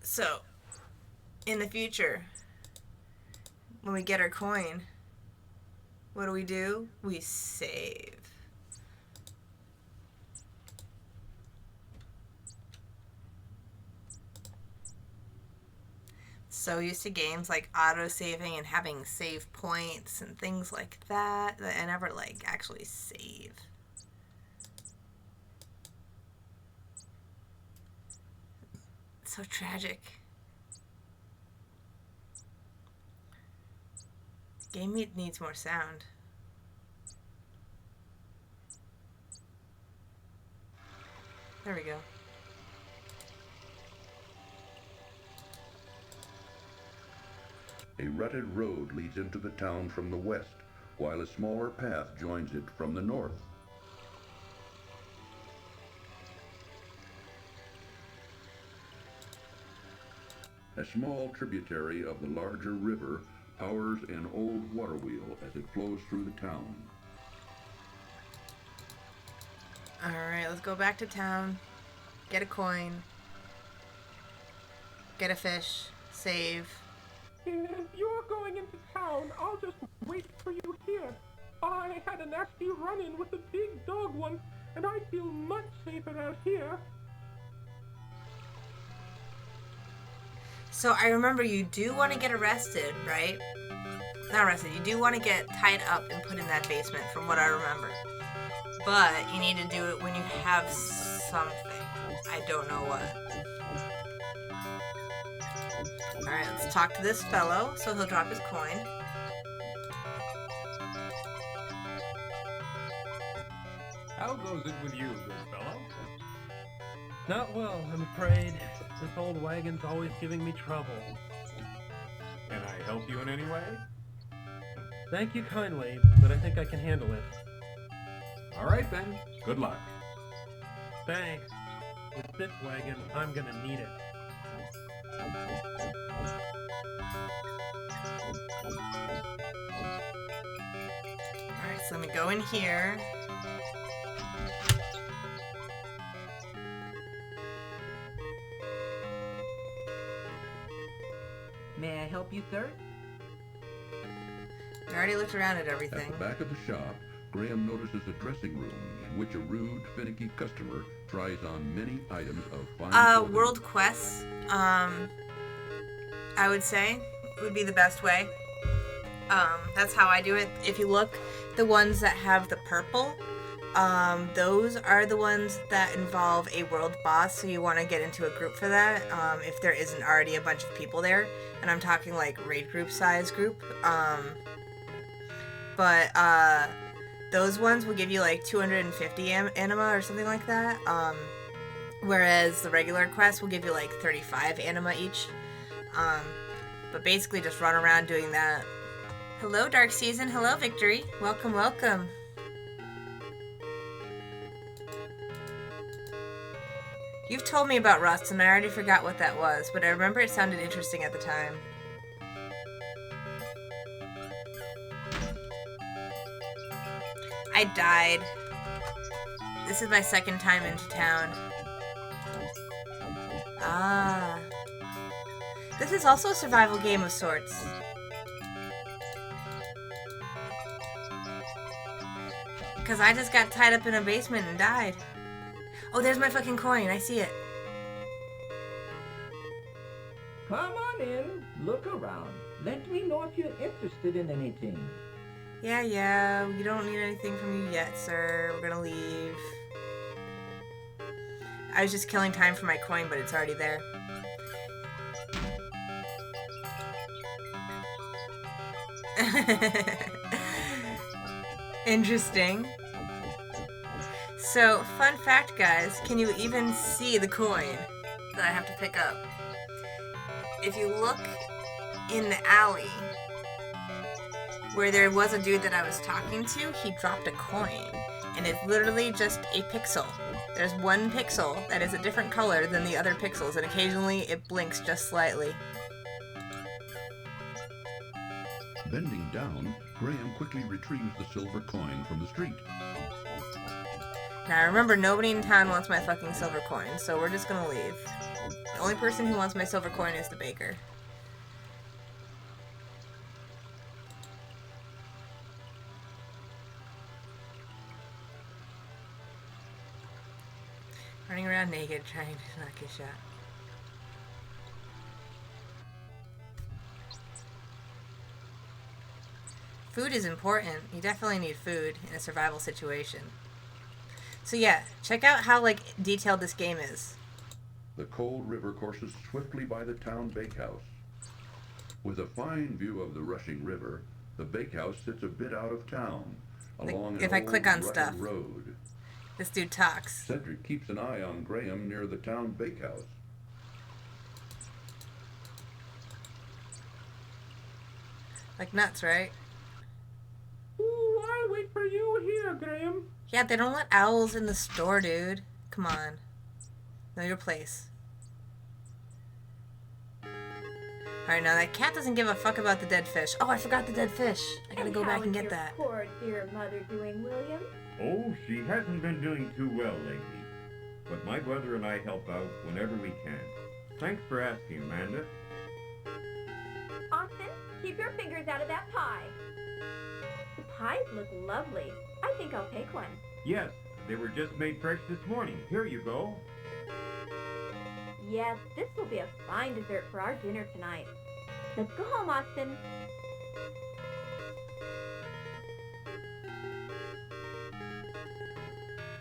So, in the future, when we get our coin, what do? We save. So used to games like auto-saving and having save points and things like that I never like actually save. It's so tragic. Game needs more sound. There we go. A rutted road leads into the town from the west, while a smaller path joins it from the north. A small tributary of the larger river powers an old water wheel as it flows through the town. Alright, let's go back to town. Get a coin. Get a fish. Save. If you're going into town, I'll just wait for you here. I had a nasty run-in with a big dog once, and I feel much safer out here. So I remember you do want to get arrested, right? Not arrested. You do want to get tied up and put in that basement, from what I remember. But you need to do it when you have something. I don't know what. Alright, let's talk to this fellow, so he'll drop his coin. How goes it with you, good fellow? Not well, I'm afraid. This old wagon's always giving me trouble. Can I help you in any way? Thank you kindly, but I think I can handle it. All right then. Good luck. Thanks. With this wagon, I'm gonna need it. Alright, so let me go in here. May I help you, sir? I already looked around at everything. At the back of the shop, Graham notices a dressing room in which a rude, finicky customer tries on many items of fine clothing. World quests, I would say, would be the best way. That's how I do it. If you look, the ones that have the purple, those are the ones that involve a world boss, so you want to get into a group for that, if there isn't already a bunch of people there, and I'm talking like raid group size group, but those ones will give you like 250 anima or something like that, whereas the regular quests will give you like 35 anima each, but basically just run around doing that. Hello, Dark Season. Hello, Victory. Welcome, welcome. You've told me about Rust, and I already forgot what that was, but I remember it sounded interesting at the time. I died. This is my second time into town. Ah. This is also a survival game of sorts. Because I just got tied up in a basement and died. Oh, there's my fucking coin. I see it. Come on in. Look around. Let me know if you're interested in anything. Yeah, we don't need anything from you yet, sir. We're gonna leave. I was just killing time for my coin, but it's already there. Interesting. So, fun fact, guys, can you even see the coin that I have to pick up? If you look in the alley where there was a dude that I was talking to, he dropped a coin. And it's literally just a pixel. There's one pixel that is a different color than the other pixels, and occasionally it blinks just slightly. Bending down, Graham quickly retrieves the silver coin from the street. Now remember, nobody in town wants my fucking silver coin, so we're just gonna leave. The only person who wants my silver coin is the baker. Running around naked, trying to not get shot. Food is important. You definitely need food in a survival situation. So yeah, check out how, like, detailed this game is. The cold river courses swiftly by the town bakehouse. With a fine view of the rushing river, the bakehouse sits a bit out of town, along an if I click on old stuff, road. this dude talks. Cedric keeps an eye on Graham near the town bakehouse. Like nuts, right? Ooh, I'll wait for you here, Graham. Yeah, they don't let owls in the store, dude. Come on. Know your place. Alright, now that cat doesn't give a fuck about the dead fish. Oh, I forgot the dead fish. I gotta go back and get that. How is your poor dear mother doing, William? Oh, she hasn't been doing too well lately. But my brother and I help out whenever we can. Thanks for asking, Amanda. Austin, keep your fingers out of that pie. The pies look lovely. I think I'll take one. Yes, they were just made fresh this morning. Here you go. Yes, this will be a fine dessert for our dinner tonight. Let's go home, Austin.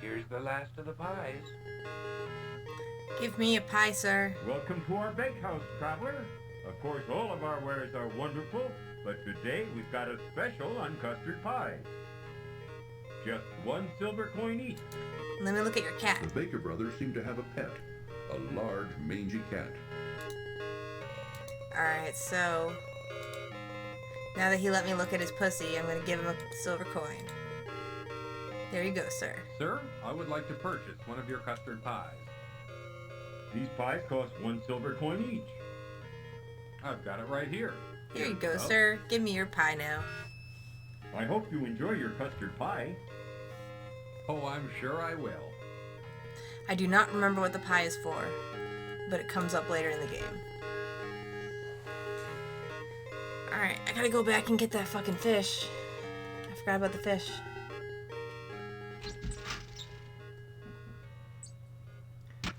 Here's the last of the pies. Give me a pie, sir. Welcome to our bakehouse, traveler. Of course, all of our wares are wonderful, but today we've got a special on custard pies. Just one silver coin each. Let me look at your cat. The Baker brothers seem to have a pet, a large mangy cat. Alright, so now that he let me look at his pussy, I'm gonna give him a silver coin. There you go, sir. Sir, I would like to purchase one of your custard pies. These pies cost one silver coin each. I've got it right here. Here you go, sir. Give me your pie now. I hope you enjoy your custard pie. Oh, I'm sure I will. I do not remember what the pie is for, but it comes up later in the game. Alright, I gotta go back and get that fucking fish. I forgot about the fish.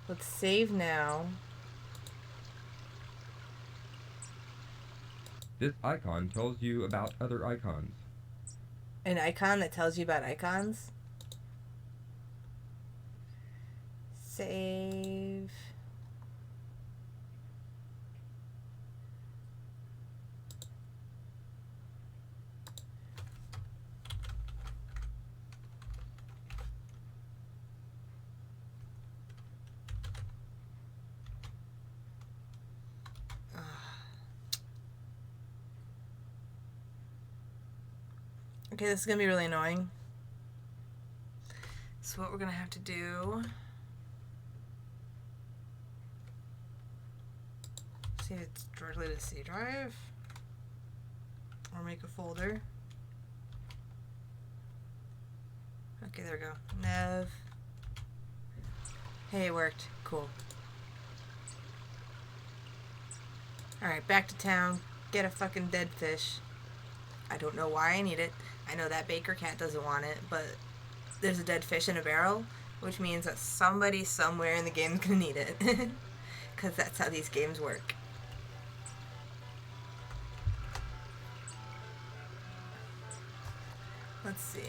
Let's save now. This icon tells you about other icons. An icon that tells you about icons? Save. Okay, this is gonna be really annoying. So what we're gonna have to do, see if it's directly to C drive, or make a folder. Okay, there we go. Nev. Hey, it worked. Cool. Alright, back to town. Get a fucking dead fish. I don't know why I need it. I know that baker cat doesn't want it, but there's a dead fish in a barrel, which means that somebody somewhere in the game is gonna need it. Because that's how these games work. Let's see.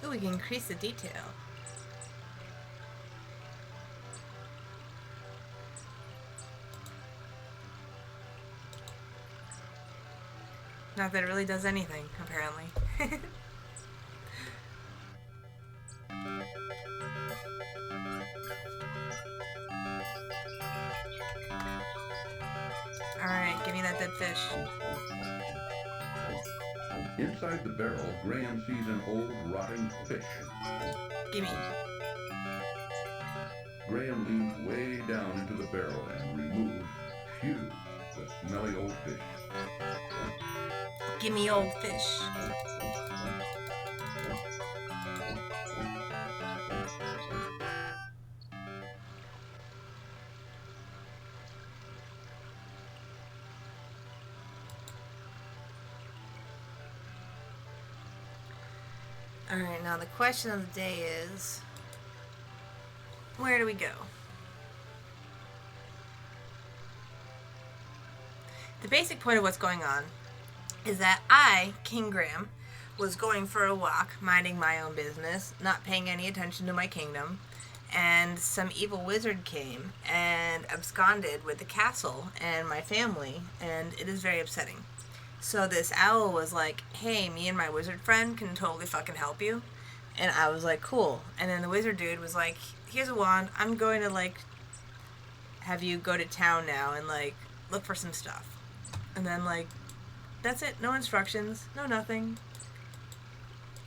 Ooh, we can increase the detail. Not that it really does anything, apparently. Alright, give me that dead fish. Inside the barrel, Graham sees an old, rotting fish. Gimme. Graham leans way down into the barrel and removes, the smelly old fish. Gimme old fish. Alright, now the question of the day is, where do we go? The basic point of what's going on is that I, King Graham, was going for a walk, minding my own business, not paying any attention to my kingdom, and some evil wizard came and absconded with the castle and my family, and it is very upsetting. So this owl was like, hey, me and my wizard friend can totally fucking help you. And I was like, cool. And then the wizard dude was like, here's a wand. I'm going to, like, have you go to town now and, like, look for some stuff. And then, like, that's it. No instructions. No nothing.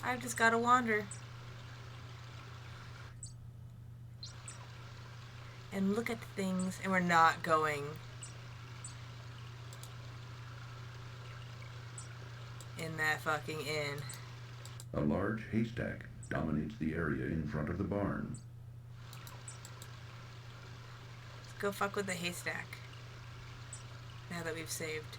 I've just got to wander. And look at the things. And we're not going in that fucking inn. A large haystack dominates the area in front of the barn. Let's go fuck with the haystack. Now that we've saved.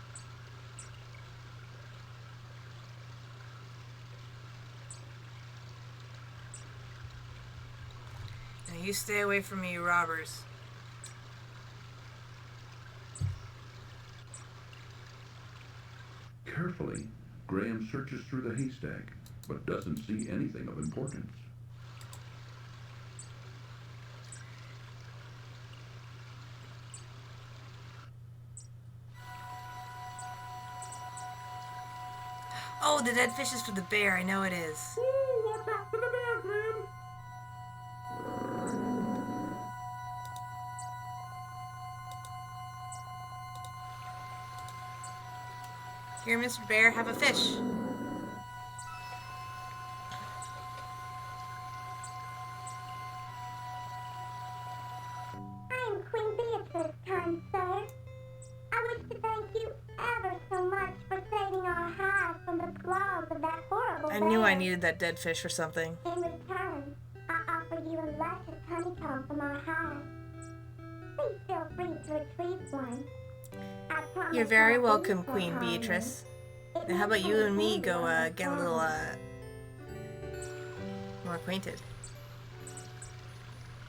Now you stay away from me, you robbers. Carefully, Graham searches through the haystack, but doesn't see anything of importance. Oh, the dead fish is for the bear. I know it is. Ooh, watch out for the bear, Graham. Here, Mr. Bear, have a fish. I'm Queen Beatrice, kind sir. I wish to thank you ever so much for saving our hive from the claws of that horrible I bear. knew I needed that dead fish for something. In return, I offer you a luscious honeycomb from our hive. Please feel free to retrieve one. I promise You're very I'll be welcome, useful Queen for you. Beatrice. It Now, how about may you and me take go a get a little time. more acquainted?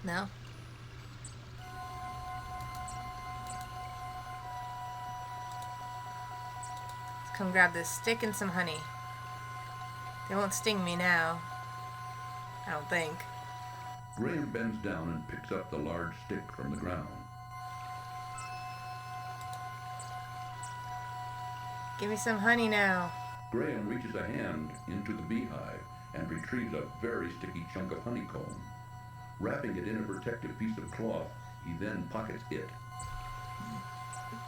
No? Let's come grab this stick and some honey. They won't sting me now. I don't think. Graham bends down and picks up the large stick from the ground. Give me some honey now. Graham reaches a hand into the beehive and retrieves a very sticky chunk of honeycomb. Wrapping it in a protective piece of cloth, he then pockets it.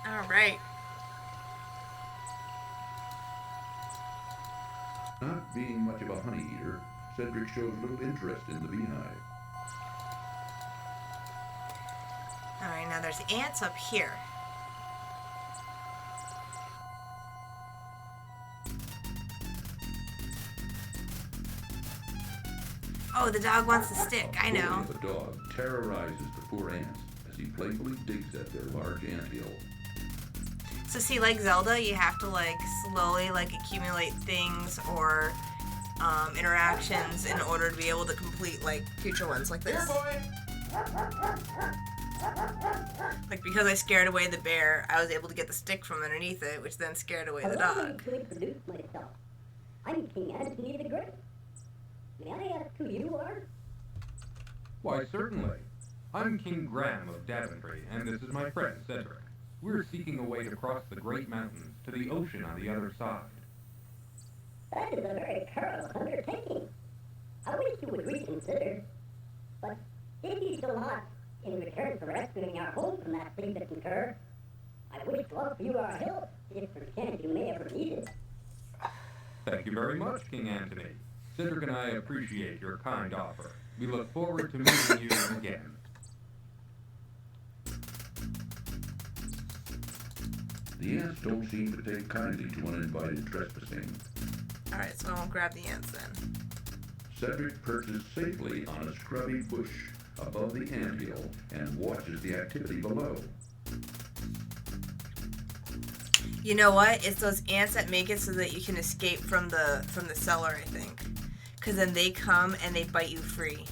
Alright. Not being much of a honey eater, Cedric shows little interest in the beehive. Alright, now there's ants up here. Oh, the dog wants the stick. I know. The dog terrorizes the poor ants as he playfully digs at their large anthill. So see, like Zelda, you have to like slowly like accumulate things or interactions in order to be able to complete like future ones like this. Like because I scared away the bear, I was able to get the stick from underneath it, which then scared away the dog. To introduce myself. I'm King Antony the Great. May I ask who you are? Why, certainly. I'm King Graham of Daventry, and this is my friend, Cedric. We're seeking a way to cross the Great Mountains to the ocean on the other side. That is a very perilous undertaking. I wish you would reconsider. But if you shall not, in return for rescuing our home from that significant curve, I wish to offer you our help, if perchance you may ever need it. Thank you very much, King Antony. Cedric and I appreciate your kind offer. We look forward to meeting you again. The ants don't seem to take kindly to uninvited trespassing. Alright, so I won't grab the ants then. Cedric perches safely on a scrubby bush above the anthill and watches the activity below. You know what? It's those ants that make it so that you can escape from the cellar, I think. Because then they come and they bite you free.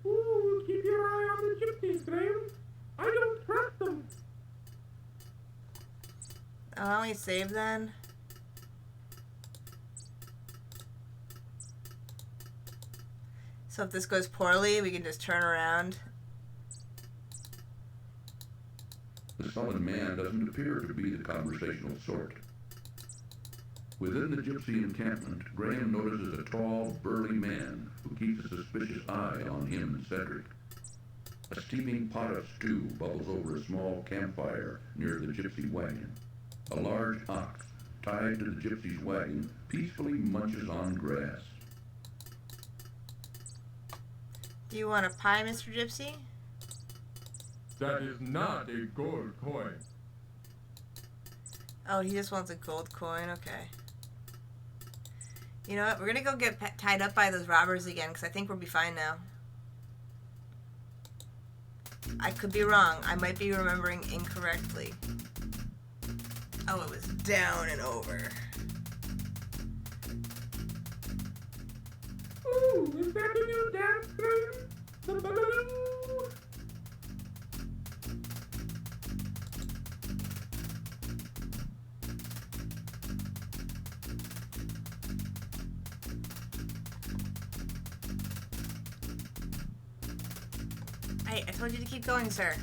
Ooh, keep your eye on the gypsies, Graham. I don't trust them. I'll only save then. So if this goes poorly, we can just turn around. The sullen man doesn't appear to be the conversational sort. Within the gypsy encampment, Graham notices a tall, burly man who keeps a suspicious eye on him and Cedric. A steaming pot of stew bubbles over a small campfire near the gypsy wagon. A large ox, tied to the gypsy's wagon, peacefully munches on grass. Do you want a pie, Mr. Gypsy? That is not a gold coin. Oh, he just wants a gold coin? Okay. You know what? We're gonna go get tied up by those robbers again, because I think we'll be fine now. I could be wrong. I might be remembering incorrectly. Oh, it was down and over. Ooh, is that the new dance game? The baloo? Hey, I told you to keep going, sir.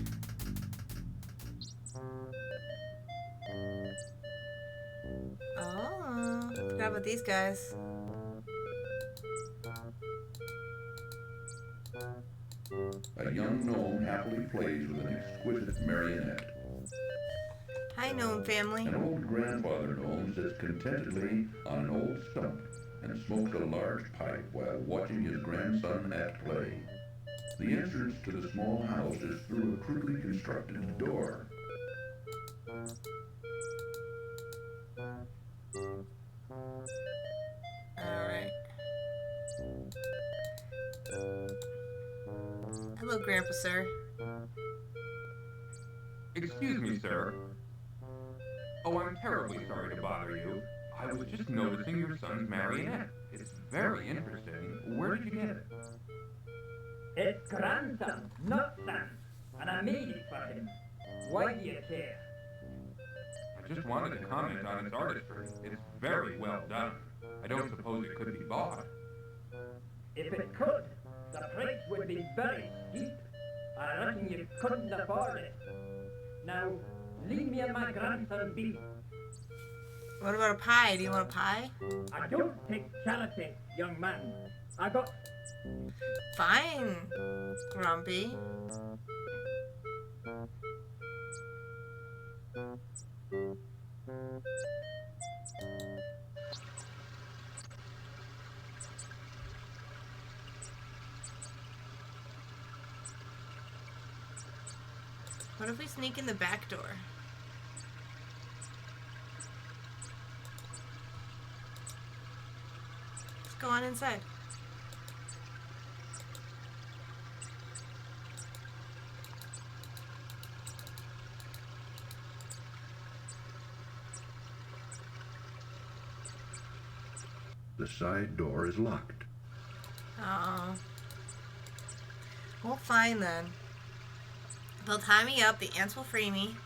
Oh, forgot about these guys. A young gnome happily plays with an exquisite marionette. Hi, gnome family. An old grandfather gnome sits contentedly on an old stump and smokes a large pipe while watching his grandson at play. The entrance to the small house is through a crudely constructed door. Alright. Hello, Grandpa, sir. Excuse me, sir. Oh, I'm terribly sorry to bother you. I was just noticing your son's marionette. It's very interesting. Where did you get it? It's grandson, not son, and I made it for him. Why do you care? I just wanted to comment on its artistry. It's very well done. I don't suppose it could be bought. If it could, the price would be very steep. I reckon you couldn't afford it. Now, leave me and my grandson be. What about a pie? Do you want a pie? I don't take charity, young man. I got... Fine, Grumpy. What if we sneak in the back door? Let's go on inside. The side door is locked. Oh. Well, fine then. They'll tie me up, the ants will free me.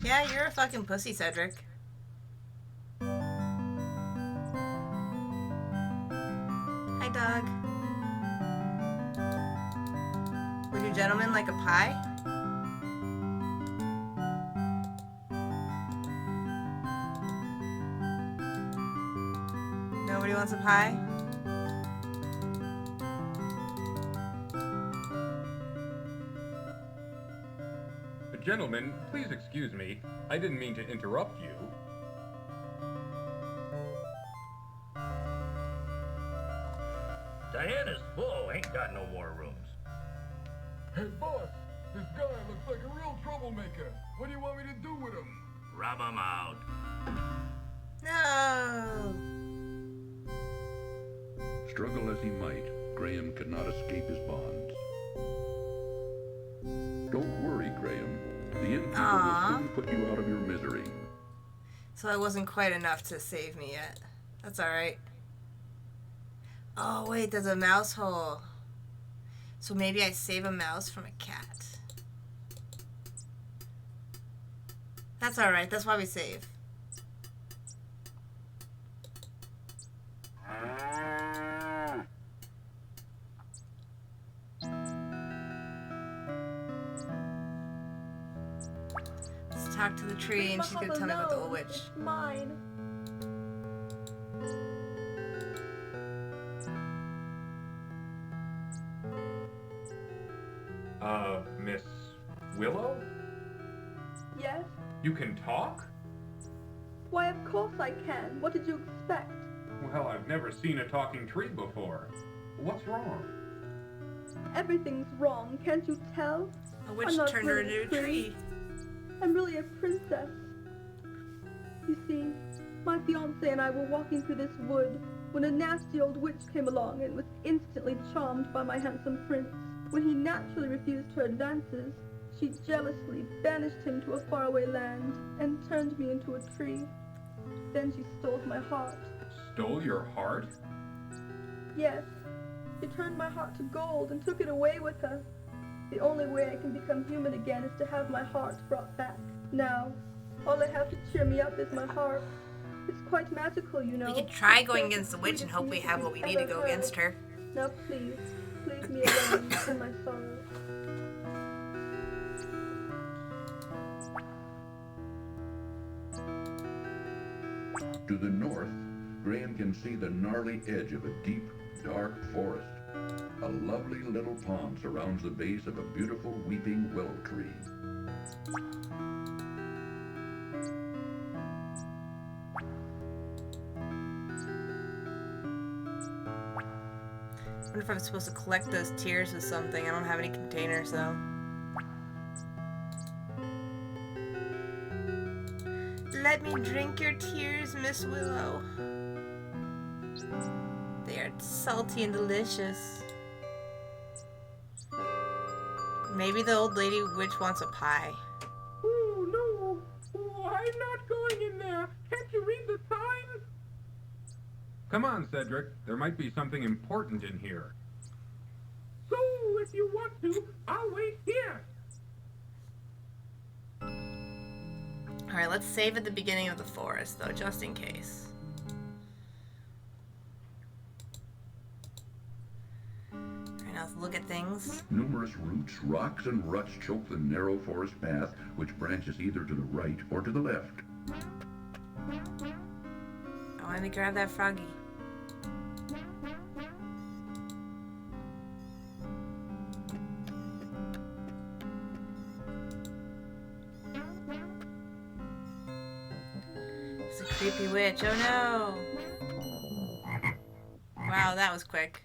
Yeah, you're a fucking pussy, Cedric. Hi, dog. Would you gentlemen like a pie? Nobody wants a pie? Gentlemen, please excuse me. I didn't mean to interrupt you. Diana's full, ain't got no more rooms. Hey, boss, this guy looks like a real troublemaker. What do you want me to do with him? Rub 'em out. No. Struggle as he might, Graham could not escape his bonds. Don't worry, Graham. The innkeeper will soon put you out of your misery. So it wasn't quite enough to save me yet. That's alright. Oh, wait, there's a mouse hole. So maybe I save a mouse from a cat. That's alright. That's why we save. Let's talk to the tree and she's gonna tell me about the old witch. It's mine. Miss Willow? Yes? You can talk? Why, of course I can. What did you expect? Well, I've never seen a talking tree before. What's wrong? Everything's wrong, can't you tell? A witch I'm not turned her really into a tree. I'm really a princess. You see, my fiancé and I were walking through this wood when a nasty old witch came along and was instantly charmed by my handsome prince. When he naturally refused her advances, she jealously banished him to a faraway land and turned me into a tree. Then she stole my heart. Stole your heart? Yes, she turned my heart to gold and took it away with her. The only way I can become human again is to have my heart brought back. Now, all I have to cheer me up is my heart. It's quite magical, you know. We could try going against the witch and hope we have what we need to go against her. Now please, leave me alone in my sorrow. To the north, Graham can see the gnarly edge of a deep, dark forest. A lovely little pond surrounds the base of a beautiful weeping willow tree. I wonder if I'm supposed to collect those tears with something. I don't have any containers though. Let me drink your tears, Miss Willow. They are salty and delicious. Maybe the old lady witch wants a pie. Oh, no. Oh, I'm not going in there. Can't you read the sign? Come on, Cedric. There might be something important in here. So, if you want to, I'll wait here. Alright, let's save at the beginning of the forest, though, just in case. Alright, now let's look at things. Numerous roots, rocks, and ruts choke the narrow forest path, which branches either to the right or to the left. Oh, let me grab that froggy. It's a creepy witch. Oh no! Wow, that was quick.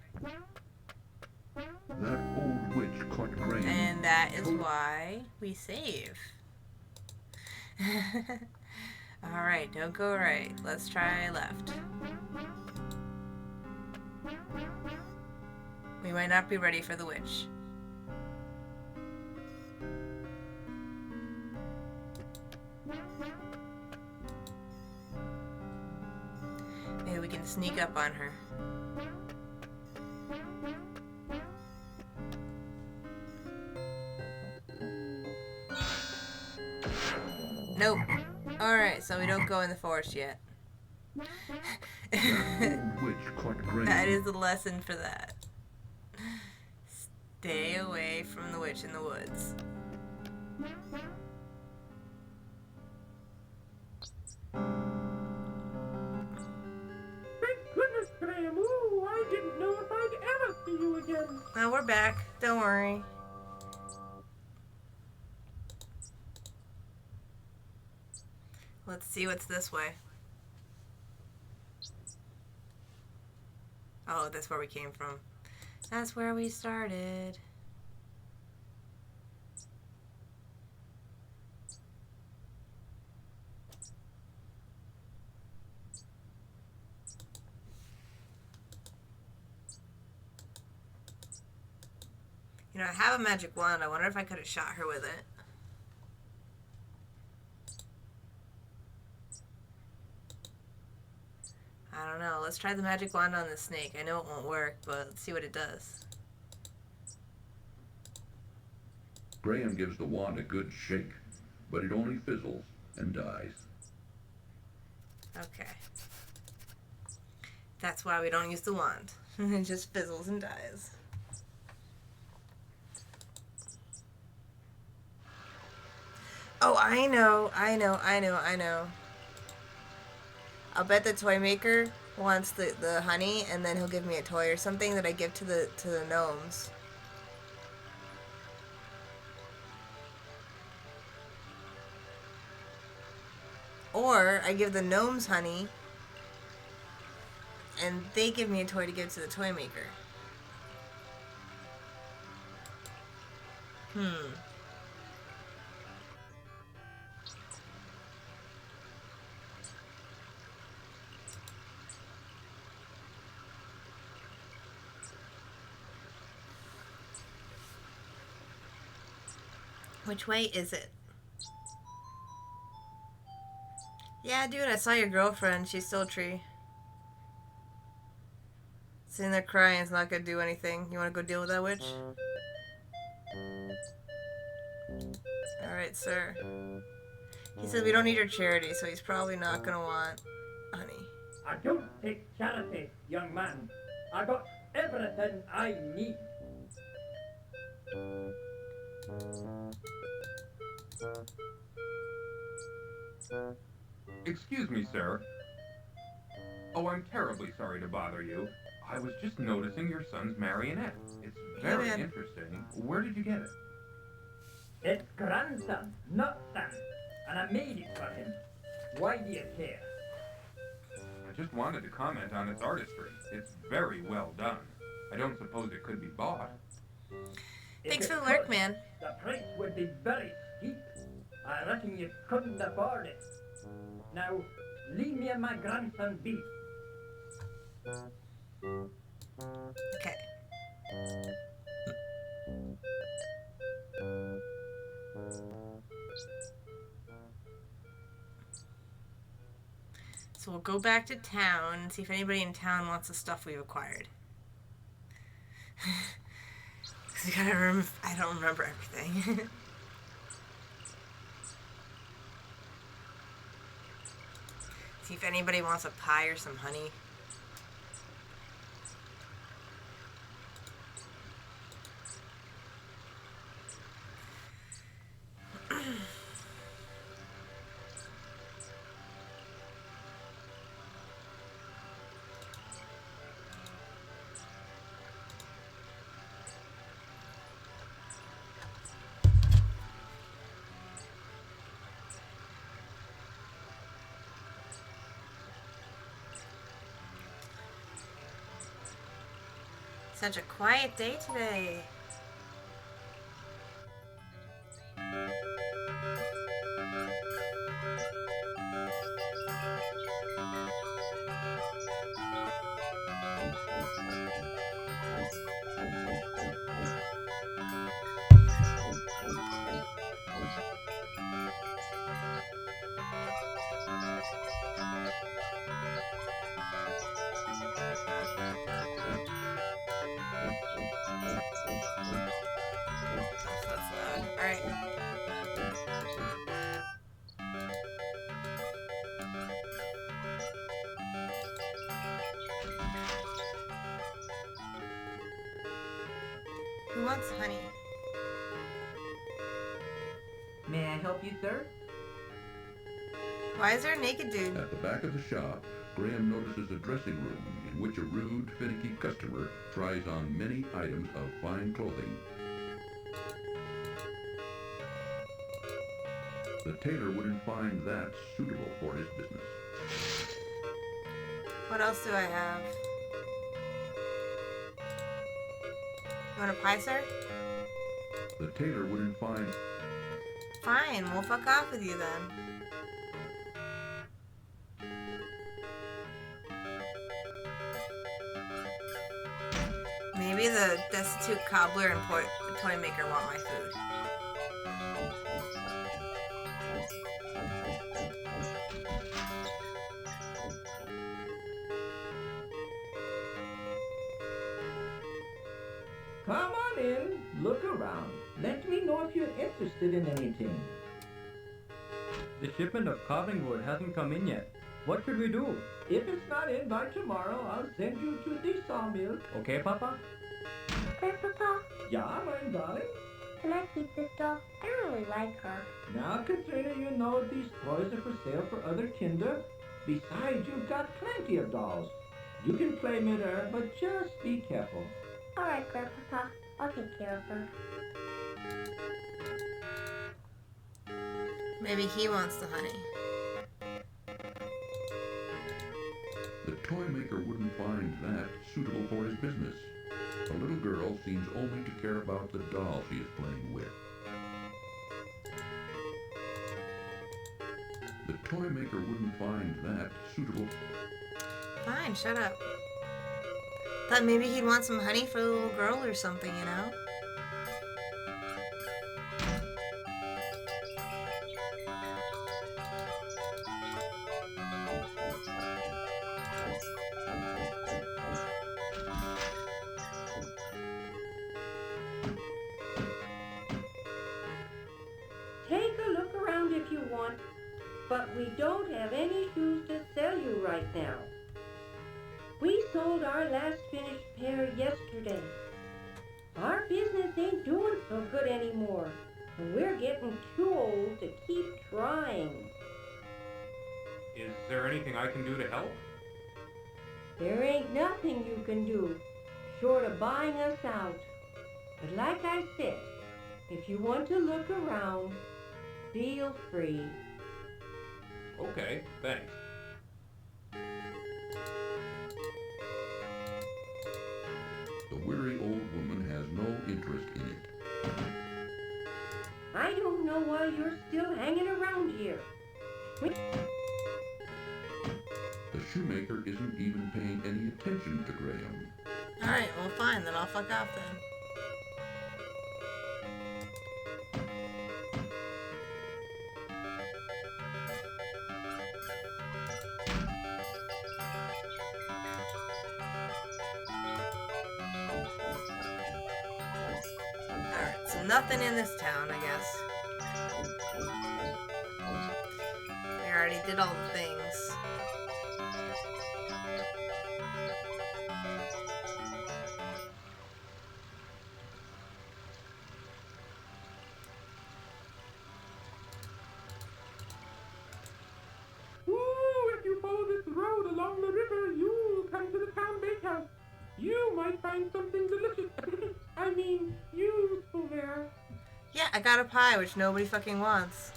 That old witch caught Graham. And that is why we save. Alright, don't go right. Let's try left. We might not be ready for the witch. Maybe we can sneak up on her. Nope. Alright, so we don't go in the forest yet. Witch caught Graham. That is the lesson for that. Stay away from the witch in the woods. Thank goodness, Graham. Ooh, I didn't know if I'd ever see you again. Now we're back. Don't worry. Let's see what's this way. Oh, that's where we came from. That's where we started. You know, I have a magic wand. I wonder if I could have shot her with it. I don't know. Let's try the magic wand on the snake. I know it won't work, but let's see what it does. Graham gives the wand a good shake, but it only fizzles and dies. Okay. That's why we don't use the wand. It just fizzles and dies. Oh, I know. I'll bet the toy maker wants the honey, and then he'll give me a toy or something that I give to the gnomes. Or I give the gnomes honey, and they give me a toy to give to the toy maker. Which way is it? Yeah, dude, I saw your girlfriend. She's still a tree. Sitting there crying, it's not gonna do anything. You wanna go deal with that witch? Alright, sir. He says we don't need your charity, so he's probably not gonna want honey. I don't take charity, young man. I got everything I need. Excuse me, sir. Oh, I'm terribly sorry to bother you. I was just noticing your son's marionette. It's very interesting. Where did you get it? It's grandson, not son. And I made it for him. Why do you care? I just wanted to comment on its artistry. It's very well done. I don't suppose it could be bought. Thanks If for it the work, could, man. The price would be very steep. I reckon you couldn't afford it. Now, leave me and my grandson be. Okay. So we'll go back to town and see if anybody in town wants the stuff we've acquired. Because you gotta remember, I don't remember everything. See if anybody wants a pie or some honey. Such a quiet day today. wants honey. May I help you, sir? Why is there a naked dude? At the back of the shop, Graham notices a dressing room in which a rude, finicky customer tries on many items of fine clothing. The tailor wouldn't find that suitable for his business. What else do I have? You want a pie, sir? The tailor wouldn't find... Fine, we'll fuck off with you then. Maybe the destitute cobbler and toy maker want my food. Come on in, look around. Let me know if you're interested in anything. The shipment of carving wood hasn't come in yet. What should we do? If it's not in by tomorrow, I'll send you to the sawmill. Okay, Papa? Grandpapa, Yeah, my darling? can I keep this doll? I don't really like her. Now, Katrina, you know these toys are for sale for other kinder. Besides, you've got plenty of dolls. You can play with her, but just be careful. Alright, Grandpapa, I'll take care of her. Maybe he wants the honey. The toy maker wouldn't find that suitable for his business. A little girl seems only to care about the doll she is playing with. The toy maker wouldn't find that suitable. Fine, shut up. Thought maybe he'd want some honey for the little girl or something, you know? Take a look around if you want, but we don't have any shoes to sell you right now. We sold our last finished pair yesterday. Our business ain't doing so good anymore, and we're getting too old to keep trying. Is there anything I can do to help? There ain't nothing you can do, short of buying us out. But like I said, if you want to look around, feel free. Okay, thanks. The weary old woman has no interest in it. I don't know why you're still hanging around here. The shoemaker isn't even paying any attention to Graham. Alright, well fine, then I'll fuck off then. Alright, so nothing in this town, I guess. We already did all the things. Ooh, if you follow this road along the river, you'll come to the town bakehouse. You might find something delicious. I mean, useful there. Yeah, I got a pie, which nobody fucking wants.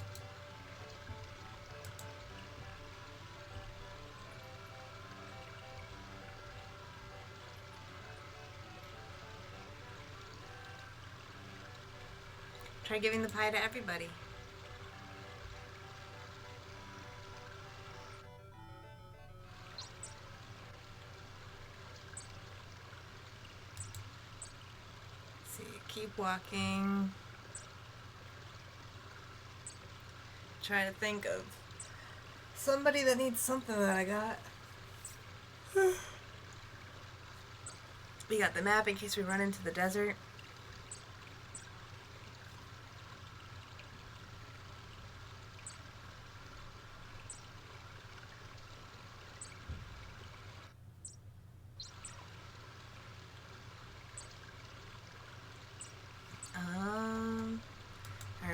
Try giving the pie to everybody. See, keep walking. Try to think of somebody that needs something that I got. We got the map in case we run into the desert.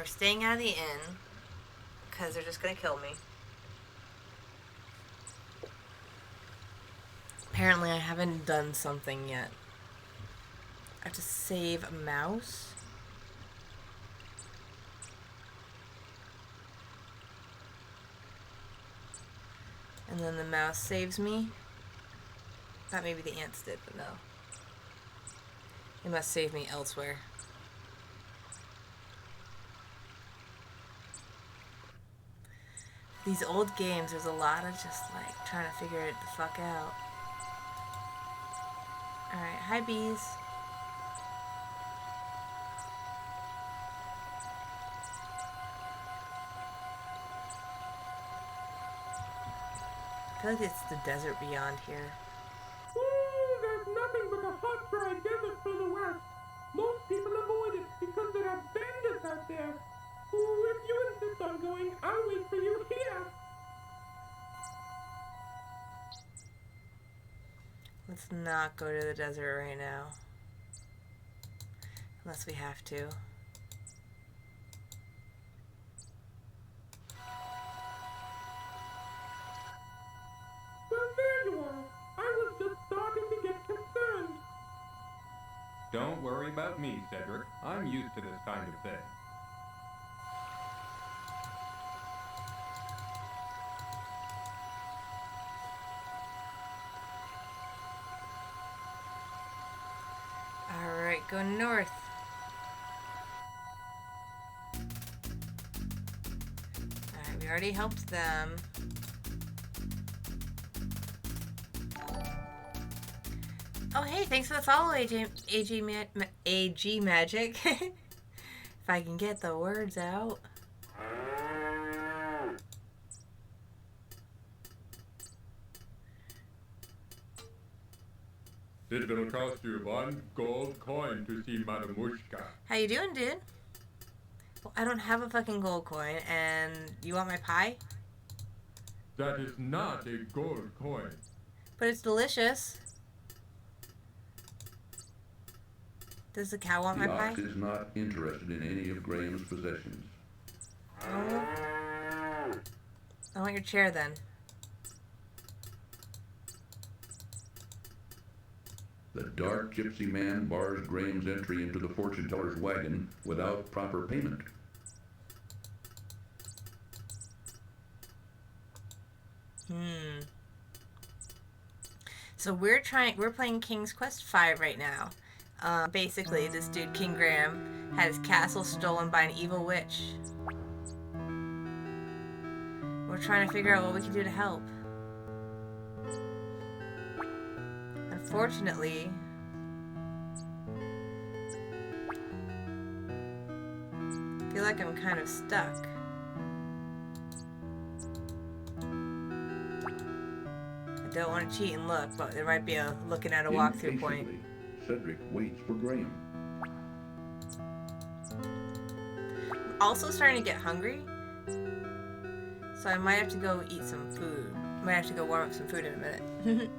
we're staying out of the inn because they're just gonna kill me. Apparently I haven't done something yet. I have to save a mouse. And then the mouse saves me. Thought maybe the ants did, but no. It must save me elsewhere. These old games, there's a lot of just like trying to figure it the fuck out. Alright, hi bees. I feel like it's the desert beyond here. Ooh, there's nothing but the hot, dry desert for the west. Most people avoid it because there are bandits out there. Ooh, if you insist on going, I'll wait for you here. Let's not go to the desert right now. Unless we have to. Well, there you are. I was just starting to get concerned. Don't worry about me, Cedric. I'm used to this kind of thing. Alright, go north. Alright, we already helped them. Oh hey, thanks for the follow, AG Magic. If I can get the words out. It will cost you 1 gold coin to see Madamushka. How you doing, dude? Well, I don't have a fucking gold coin, and you want my pie? That is not a gold coin. But it's delicious. Does the cow want my The pie? ox is not interested in any of Graham's possessions. Oh. I want your chair then. The dark gypsy man bars Graham's entry into the fortune teller's wagon without proper payment. So we're playing King's Quest V right now. Basically, this dude, King Graham, had his castle stolen by an evil witch. We're trying to figure out what we can do to help. Unfortunately, I feel like I'm kind of stuck. I don't want to cheat and look, but there might be a looking at a walkthrough point. Impatiently, Cedric waits for Graham. I'm also starting to get hungry, so I might have to go eat some food. I might have to go warm up some food in a minute.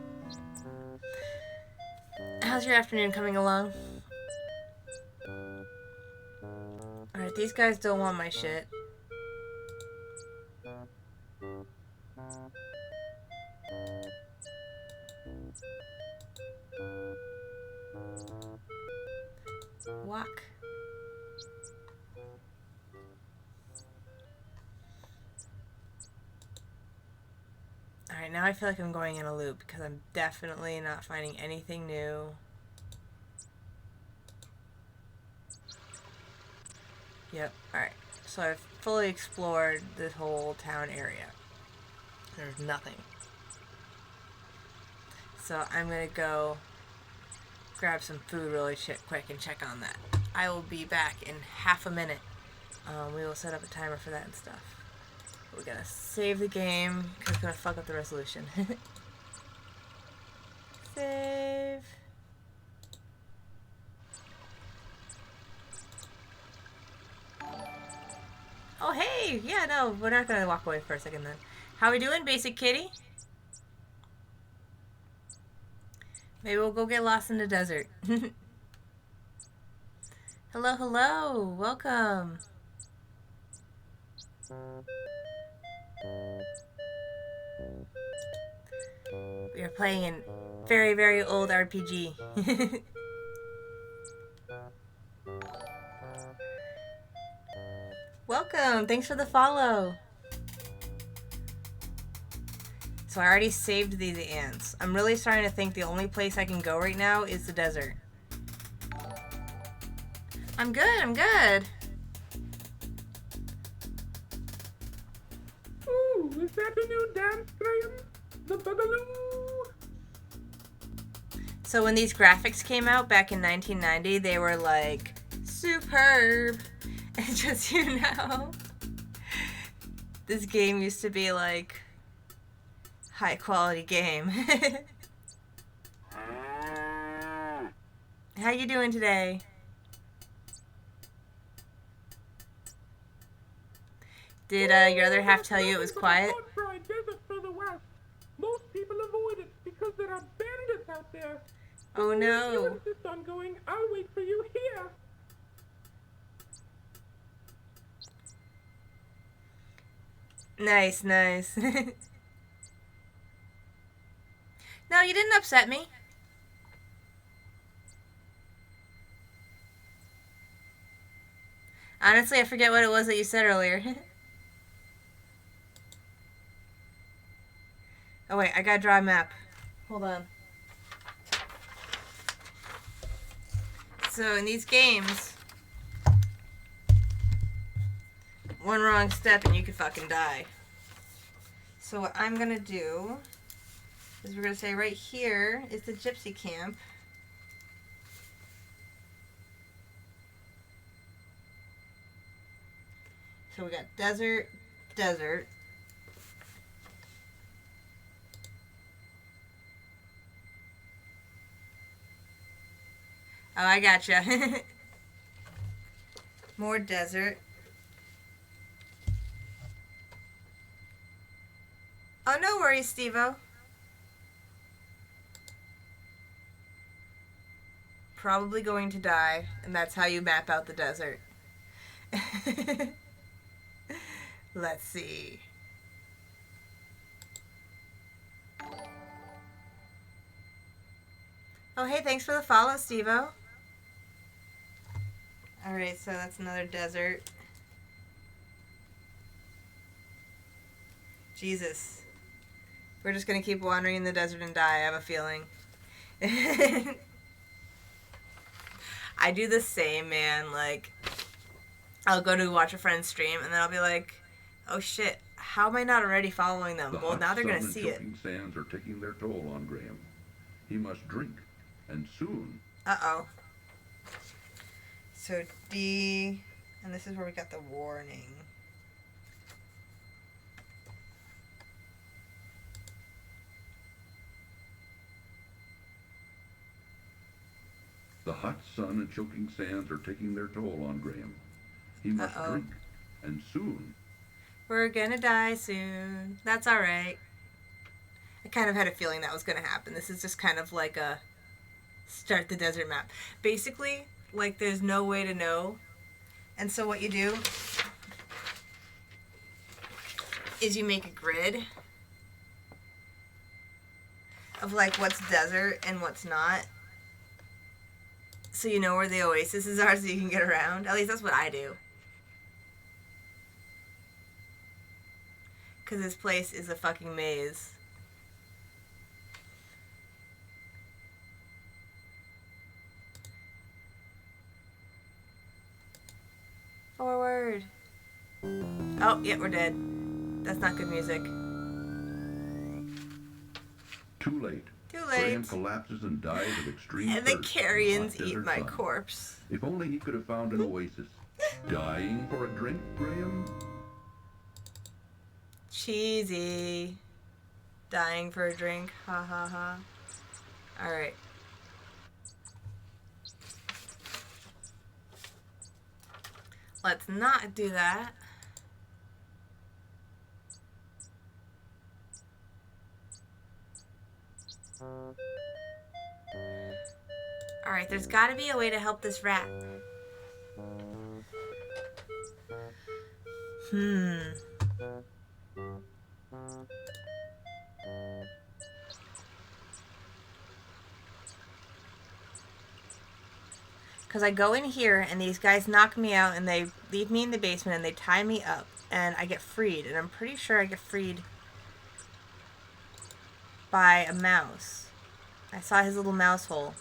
How's your afternoon coming along? Alright, these guys don't want my shit. Walk. Alright, now I feel like I'm going in a loop because I'm definitely not finding anything new. Yep, alright. So I've fully explored this whole town area. There's nothing. So I'm gonna go grab some food really quick and check on that. I will be back in half a minute. We will set up a timer for that and stuff. We're gonna save the game because it's gonna fuck up the resolution. Save. Oh hey, yeah, no, we're not gonna walk away for a second then. How we doing, Basic Kitty? Maybe we'll go get lost in the desert. Hello, hello, welcome. We are playing a very, very old RPG. Welcome! Thanks for the follow! So I already saved these ants. I'm really starting to think the only place I can go right now is the desert. I'm good, I'm good! Ooh, is that a new dance, Graham? The Boogaloo? So when these graphics came out back in 1990, they were like, superb! And just, you know, this game used to be like, high quality game. How you doing today? Did your other half tell you it was quiet? Hot-fried desert further west. Most people avoid it because there are bandits out there. Oh If you no. insist on going, I'll wait for you here. Nice, nice. No, you didn't upset me. Honestly, I forget what it was that you said earlier. Oh wait, I gotta draw a map. Hold on. So in these games, one wrong step and you could fucking die. So what I'm gonna do is we're gonna say right here is the gypsy camp. So we got desert, desert. Oh, I gotcha. More desert. Oh, no worries, Steve-O. Probably going to die, and that's how you map out the desert. Let's see. Oh, hey, thanks for the follow, Steve-O. Alright, so that's another desert. Jesus. We're just gonna keep wandering in the desert and die, I have a feeling. I do the same, man. Like, I'll go to watch a friend's stream, and then I'll be like, oh shit, how am I not already following them? Well, now they're gonna see it. The choking sands are taking their toll on Graham. He must drink, and soon. Uh-oh. So D, and this is where we got the warning. The hot sun and choking sands are taking their toll on Graham. He must drink, and soon. We're gonna die soon. That's alright. I kind of had a feeling that was gonna happen. This is just kind of like a start the desert map. Basically, like there's no way to know. And so what you do is you make a grid of like what's desert and what's not. So you know where the oases are so you can get around. At least that's what I do. Because this place is a fucking maze. Forward. Oh, yeah, we're dead. That's not good music. Too late. Too late. Graham collapses and dies of extreme And the thirst carrions in the hot eat desert my sun. corpse. If only he could have found an oasis. Dying for a drink, Graham? Cheesy. Dying for a drink. Ha ha ha. Alright. Let's not do that. Alright, there's gotta be a way to help this rat. Because I go in here and these guys knock me out and they leave me in the basement and they tie me up and I get freed. And I'm pretty sure I get freed by a mouse. I saw his little mouse hole.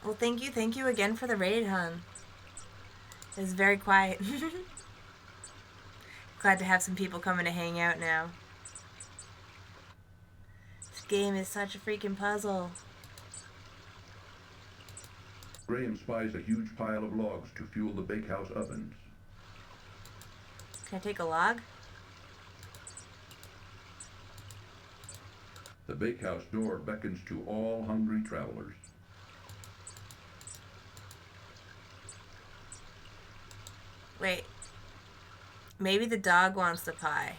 Well, thank you again for the raid, hon. It was very quiet. Glad to have some people coming to hang out now. This game is such a freaking puzzle. Graham spies a huge pile of logs to fuel the bakehouse ovens. Can I take a log? The bakehouse door beckons to all hungry travelers. Wait. Maybe the dog wants the pie.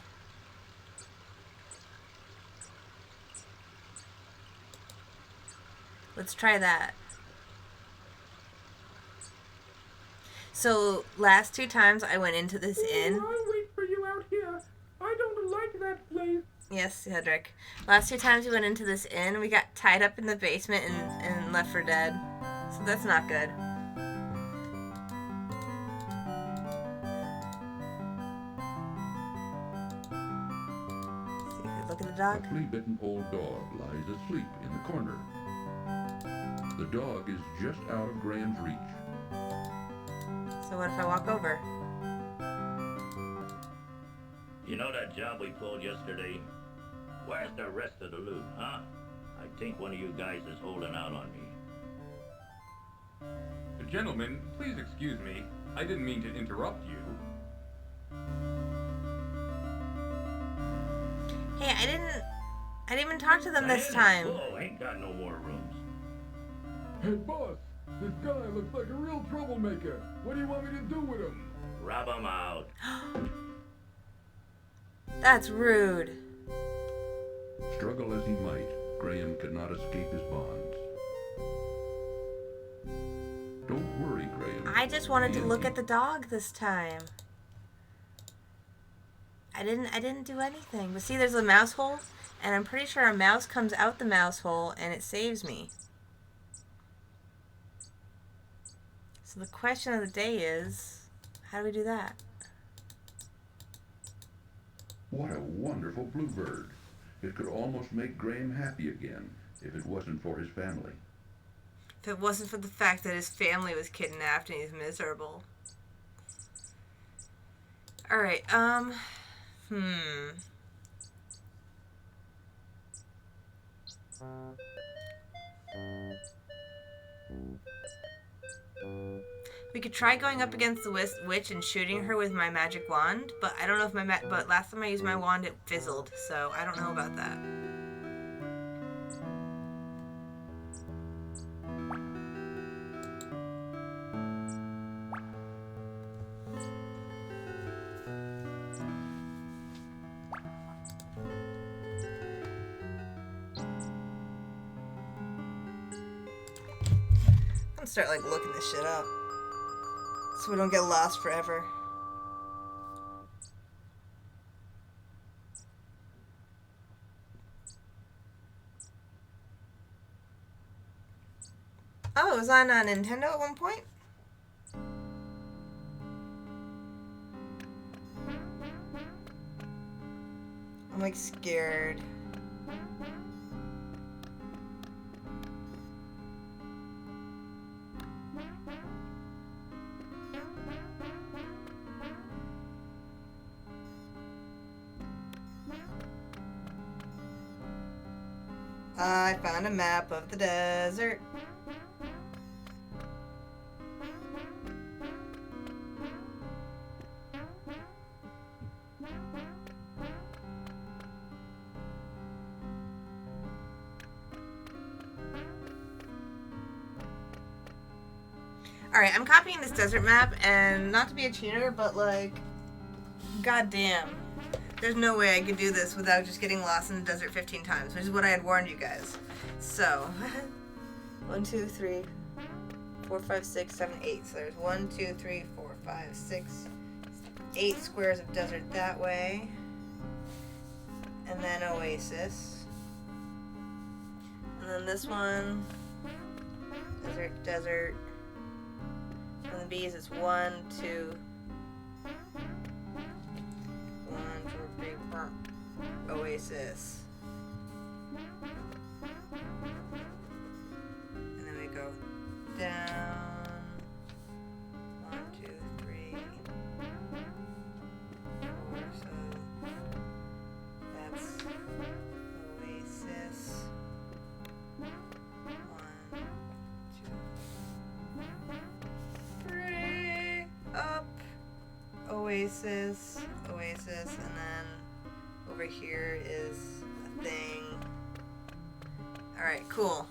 Let's try that. So, last 2 times I went into this inn. I'll wait for you out here. I don't like that place. Yes, Cedric. Last 2 times we went into this inn, we got tied up in the basement and left for dead. So that's not good. Look at the dog. A flea-bitten old dog lies asleep in the corner. The dog is just out of Graham's reach. So what if I walk over? You know that job we pulled yesterday? Where's the rest of the loot, huh? I think one of you guys is holding out on me. Gentlemen, please excuse me. I didn't mean to interrupt you. Hey, I didn't even talk to them this time. Oh, ain't got no more rooms. Hey, boss, this guy looks like a real troublemaker. What do you want me to do with him? Rob him out. That's rude. Struggle as he might, Graham could not escape his bonds. Don't worry, Graham. I just wanted to look at the dog this time. I didn't do anything. But see, there's a mouse hole, and I'm pretty sure a mouse comes out the mouse hole and it saves me. So the question of the day is, how do we do that? What a wonderful bluebird. It could almost make Graham happy again if it wasn't for his family. If it wasn't for the fact that his family was kidnapped and he's miserable. Alright, We could try going up against the witch and shooting her with my magic wand, but I don't know if but last time I used my wand it fizzled, so I don't know about that. I'm gonna start like looking this shit up so we don't get lost forever. Oh, it was on Nintendo at one point? I'm like scared. I found a map of the desert. Alright, I'm copying this desert map, and not to be a cheater, but like, goddamn. There's no way I could do this without just getting lost in the desert 15 times, which is what I had warned you guys. So, 1, 2, 3, 4, 5, 6, 7, 8. So there's 1, 2, 3, 4, 5, 6, 8 squares of desert that way. And then oasis. And then this one, desert, desert. And the bees, it's 1, 2, 1, 2, 3, 4. Oasis. And then we go down. 1, 2, 3, 4. So that's oasis. 1, 2, 3. Up. Oasis. Oasis. And then over here is a thing. Alright, cool.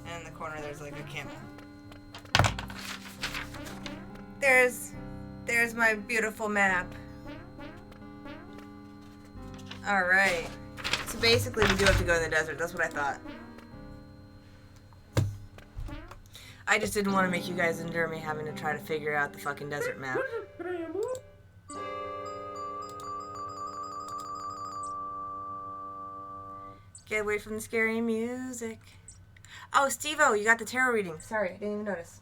And in the corner there's like a camel. There's my beautiful map. Alright. So basically we do have to go to the desert. That's what I thought. I just didn't want to make you guys endure me having to try to figure out the fucking desert map. Get away from the scary music. Oh, Steve-O, you got the tarot reading. Sorry, I didn't even notice.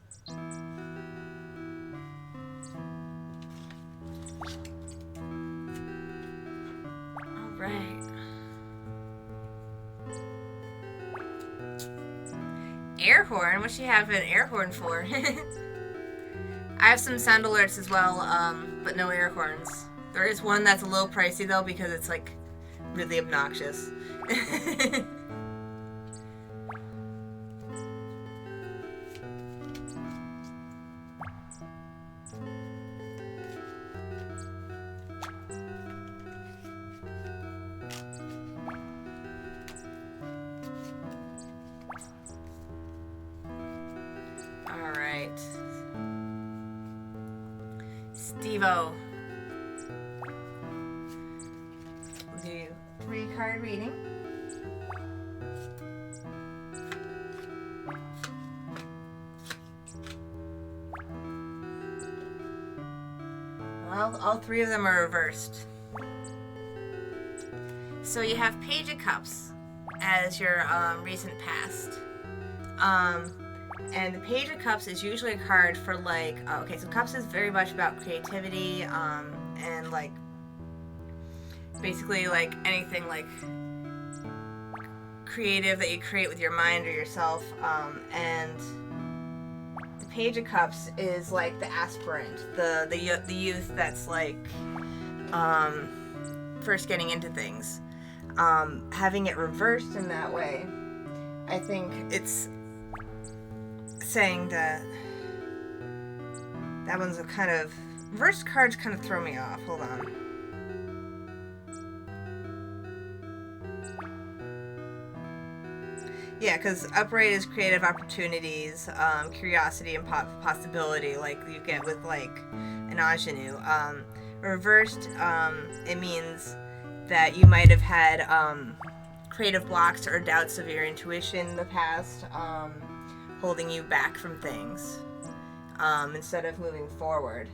Alright. Air horn? What's she have an air horn for? I have some sound alerts as well, but no air horns. There is one that's a little pricey though because it's like really obnoxious. Alright. Steve-O. We'll do 3-card reading. Well, all 3 of them are reversed. So you have Page of Cups as your recent past. And the Page of Cups is usually a card for like, okay, so Cups is very much about creativity, and like, basically like anything like creative that you create with your mind or yourself, and the Page of Cups is like the aspirant, the youth that's like, first getting into things. Having it reversed in that way, I think it's saying that that one's a kind of reverse cards kind of throw me off. Hold on. Yeah, because upright is creative opportunities, curiosity and possibility, like you get with like an ingenue. Reversed, it means that you might have had creative blocks or doubts of your intuition in the past, holding you back from things, instead of moving forward.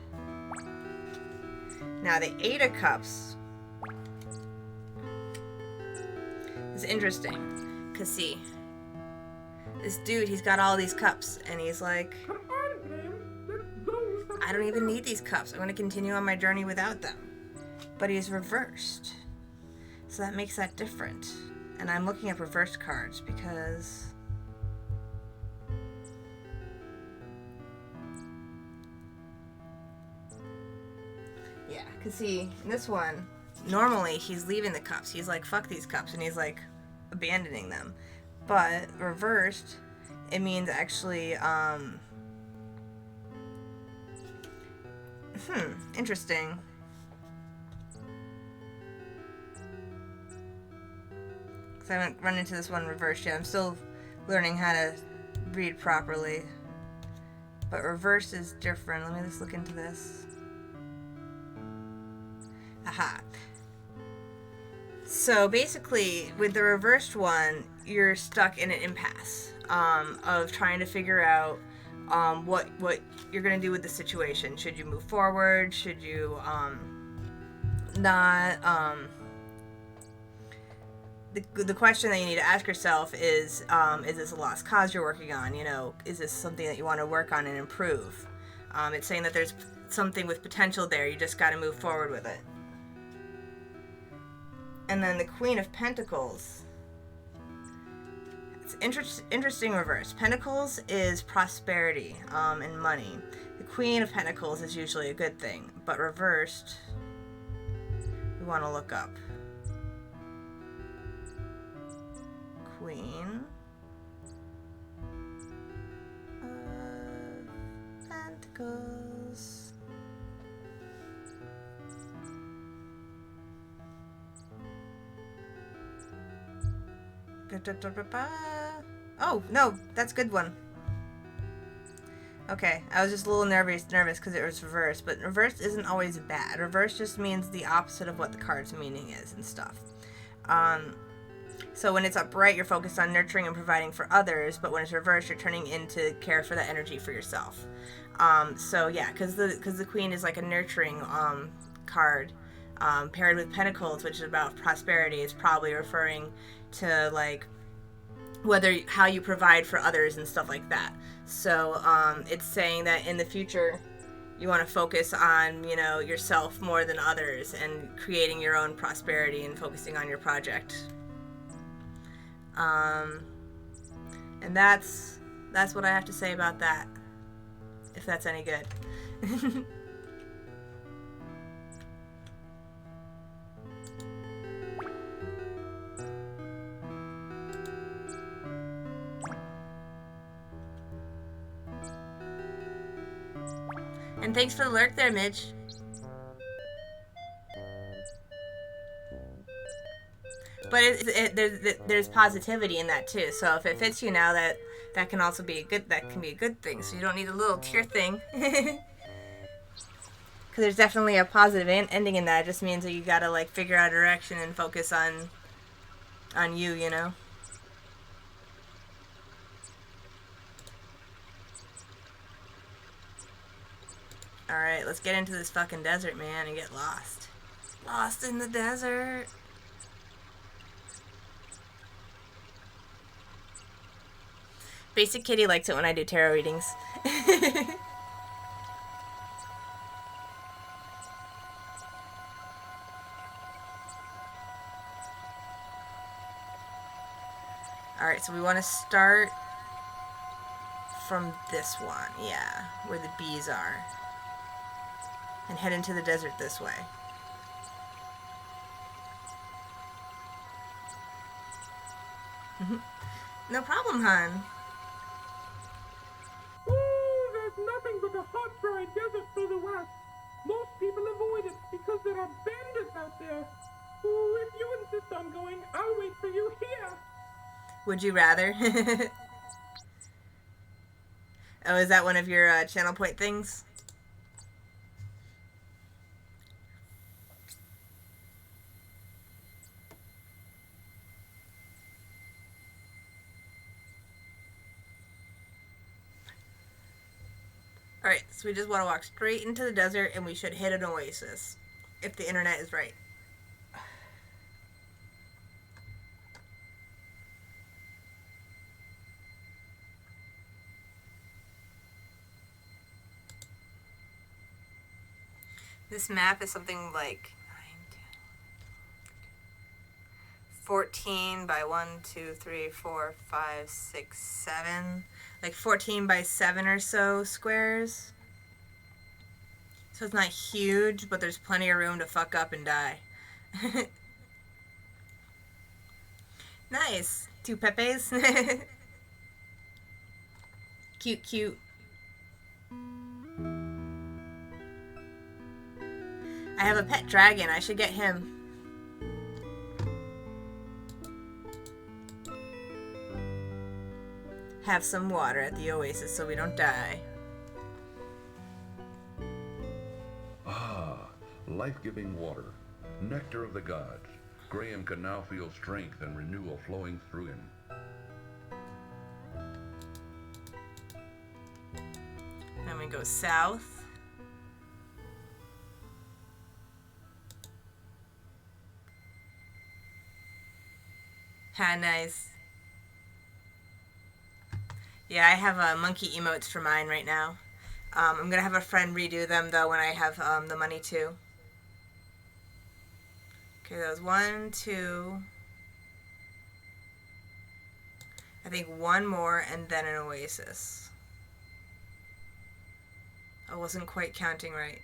Now the 8 of Cups is interesting, because see, this dude, he's got all these cups, and he's like, I don't even need these cups, I'm going to continue on my journey without them. But he's reversed, so that makes that different. And I'm looking at reversed cards because yeah, because see, in this one, normally he's leaving the cups. He's like, fuck these cups, and he's like abandoning them. But reversed, it means actually, interesting. Because I haven't run into this one reversed yet. I'm still learning how to read properly. But reverse is different. Let me just look into this. A Aha. So basically, with the reversed one, you're stuck in an impasse of trying to figure out what you're gonna do with the situation. Should you move forward? Should you not? The question that you need to ask yourself is this a lost cause you're working on? You know, is this something that you want to work on and improve? It's saying that there's something with potential there. You just got to move forward with it. And then the Queen of Pentacles. It's interesting reverse. Pentacles is prosperity and money. The Queen of Pentacles is usually a good thing, but reversed, we want to look up. Queen of Pentacles. Oh, no, that's a good one. Okay, I was just a little nervous because it was reversed, but reversed isn't always bad. Reverse just means the opposite of what the card's meaning is and stuff. So when it's upright, you're focused on nurturing and providing for others, but when it's reversed, you're turning into care for that energy for yourself. So yeah, because the Queen is like a nurturing card, paired with Pentacles, which is about prosperity. It's probably referring to like how you provide for others and stuff like that. So it's saying that in the future you want to focus on, you know, yourself more than others and creating your own prosperity and focusing on your project. And that's what I have to say about that, if that's any good. And thanks for the lurk there, Midge. But there's positivity in that too. So if it fits you now, that can also be a good thing. So you don't need a little tear thing. Because there's definitely a positive ending in that. It just means that you gotta like figure out a direction and focus on you, you know. Alright, let's get into this fucking desert, man, and get lost. Lost in the desert. Basic Kitty likes it when I do tarot readings. Alright, so we want to start from this one, yeah, where the bees are. And head into the desert this way. No problem, hon. Ooh, there's nothing but a hot, dry desert to the west. Most people avoid it because there are bandits out there. Ooh, if you insist on going, I'll wait for you here. Would you rather? Oh, is that one of your channel point things? Alright, so we just want to walk straight into the desert and we should hit an oasis. If the internet is right. This map is something like 14 by 1, 2, 3, 4, 5, 6, 7. Like 14 by 7 or so squares. So it's not huge, but there's plenty of room to fuck up and die. Nice. 2 Pepes. Cute, cute. I have a pet dragon. I should get him. Have some water at the oasis so we don't die. Ah, life-giving water. Nectar of the gods. Graham can now feel strength and renewal flowing through him. Then we go south. Ha, nice. Yeah, I have monkey emotes for mine right now. I'm gonna have a friend redo them though when I have the money too. Okay, that was 1, 2. I think one more and then an oasis. I wasn't quite counting right.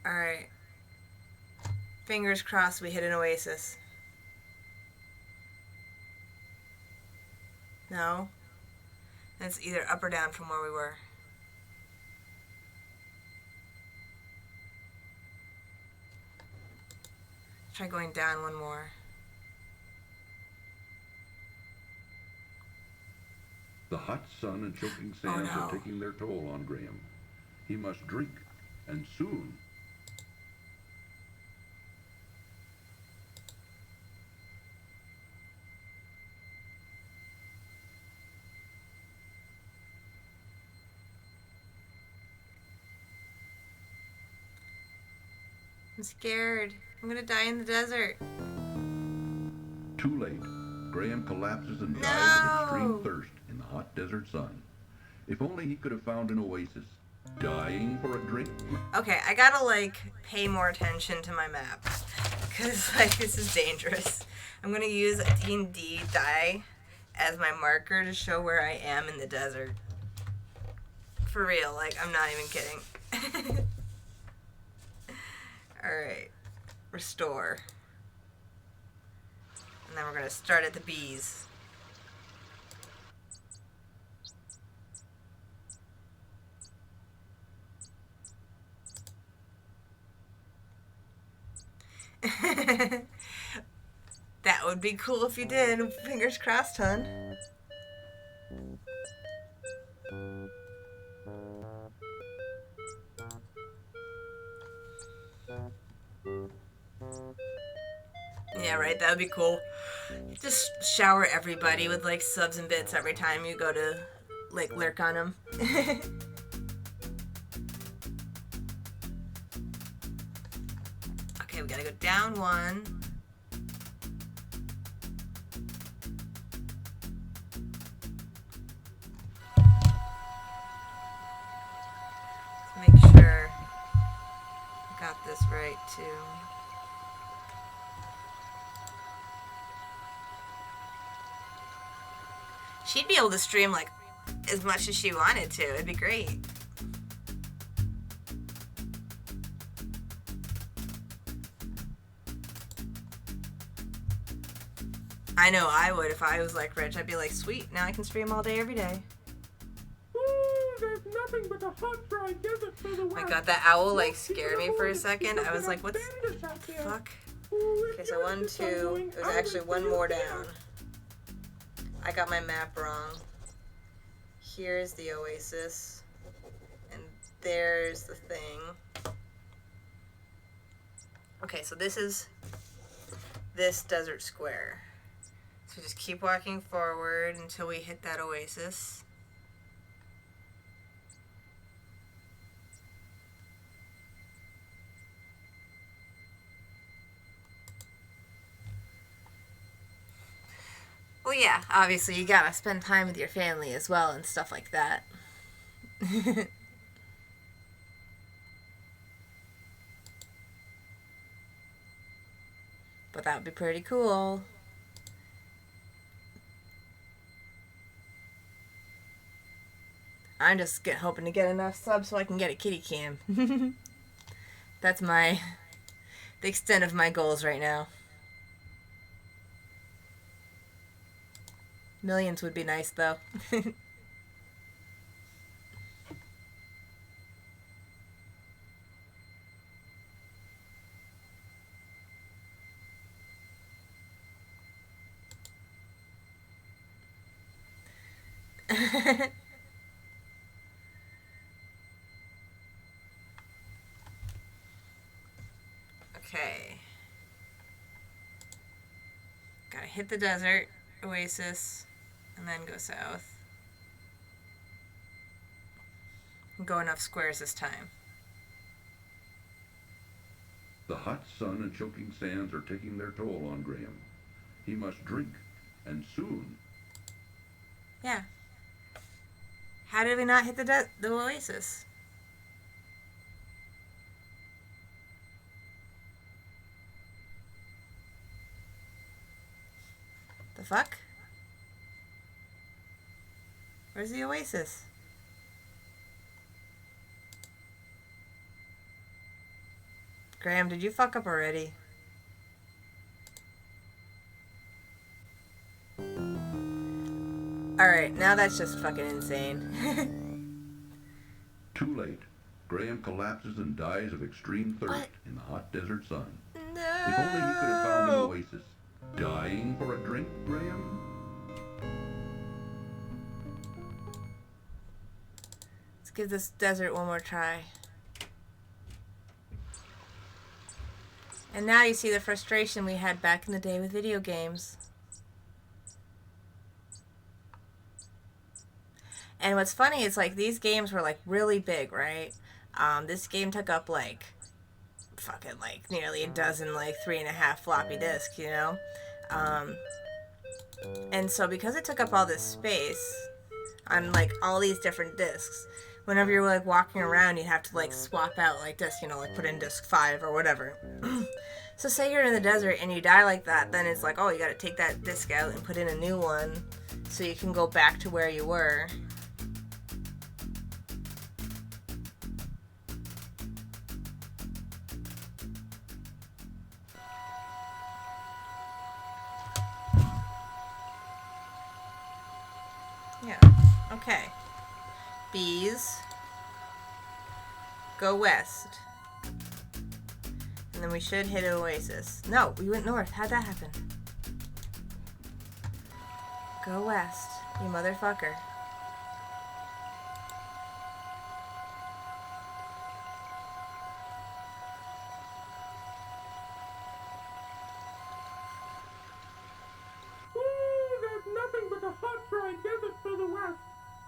Alright. Fingers crossed we hit an oasis. No? It's either up or down from where we were. Try going down one more. The hot sun and choking sands are taking their toll on Graham. He must drink, and soon. I'm scared. I'm gonna die in the desert. Too late. Graham collapses and dies of extreme thirst in the hot desert sun. If only he could have found an oasis. Dying for a drink? Okay, I gotta, like, pay more attention to my map. Because, like, this is dangerous. I'm gonna use a D&D die as my marker to show where I am in the desert. For real, like, I'm not even kidding. Alright. Restore. And then we're gonna start at the bees. That would be cool if you did. Fingers crossed, hun. Yeah, right, that would be cool. Just shower everybody with, like, subs and bits every time you go to, like, lurk on them. Okay, we gotta go down one. Let's make sure I got this right, too. She'd be able to stream, like, as much as she wanted to. It'd be great. I know I would if I was, like, rich. I'd be like, sweet, now I can stream all day, every day. Ooh, there's nothing but a hot, dry desert for the Oh my god, that owl, like, scared me for a second. I was like, what the fuck? Okay, so 1, 2. There's actually one more down. I got my map wrong. Here's the oasis. And there's the thing. Okay, so this is this desert square. So just keep walking forward until we hit that oasis. Well, yeah, obviously you gotta spend time with your family as well and stuff like that. But that would be pretty cool. I'm just hoping to get enough subs so I can get a kitty cam. That's the extent of my goals right now. Millions would be nice, though. Okay. Gotta hit the desert, oasis, and then go south. Go enough squares this time. The hot sun and choking sands are taking their toll on Graham. He must drink, and soon. Yeah. How did we not hit the oasis? The fuck? Where's the oasis? Graham, did you fuck up already? Alright, now that's just fucking insane. Too late. Graham collapses and dies of extreme thirst in the hot desert sun. No. If only he could have found an oasis. Dying for a drink, Graham? Let's give this desert one more try. And now you see the frustration we had back in the day with video games. And what's funny is, like, these games were, like, really big, right? This game took up, like, fucking, like, nearly a dozen, like, 3.5 floppy disks, you know? And so because it took up all this space on, like, all these different disks, whenever you're, like, walking around, you have to, like, swap out, like, disc, you know, like, put in disc 5 or whatever. So say you're in the desert and you die like that, then it's like, oh, you gotta take that disc out and put in a new one so you can go back to where you were. Yeah, okay. Bees. Go west. And then we should hit an oasis. No, we went north. How'd that happen? Go west, you motherfucker. Ooh, there's nothing but a hot, dry desert to the west.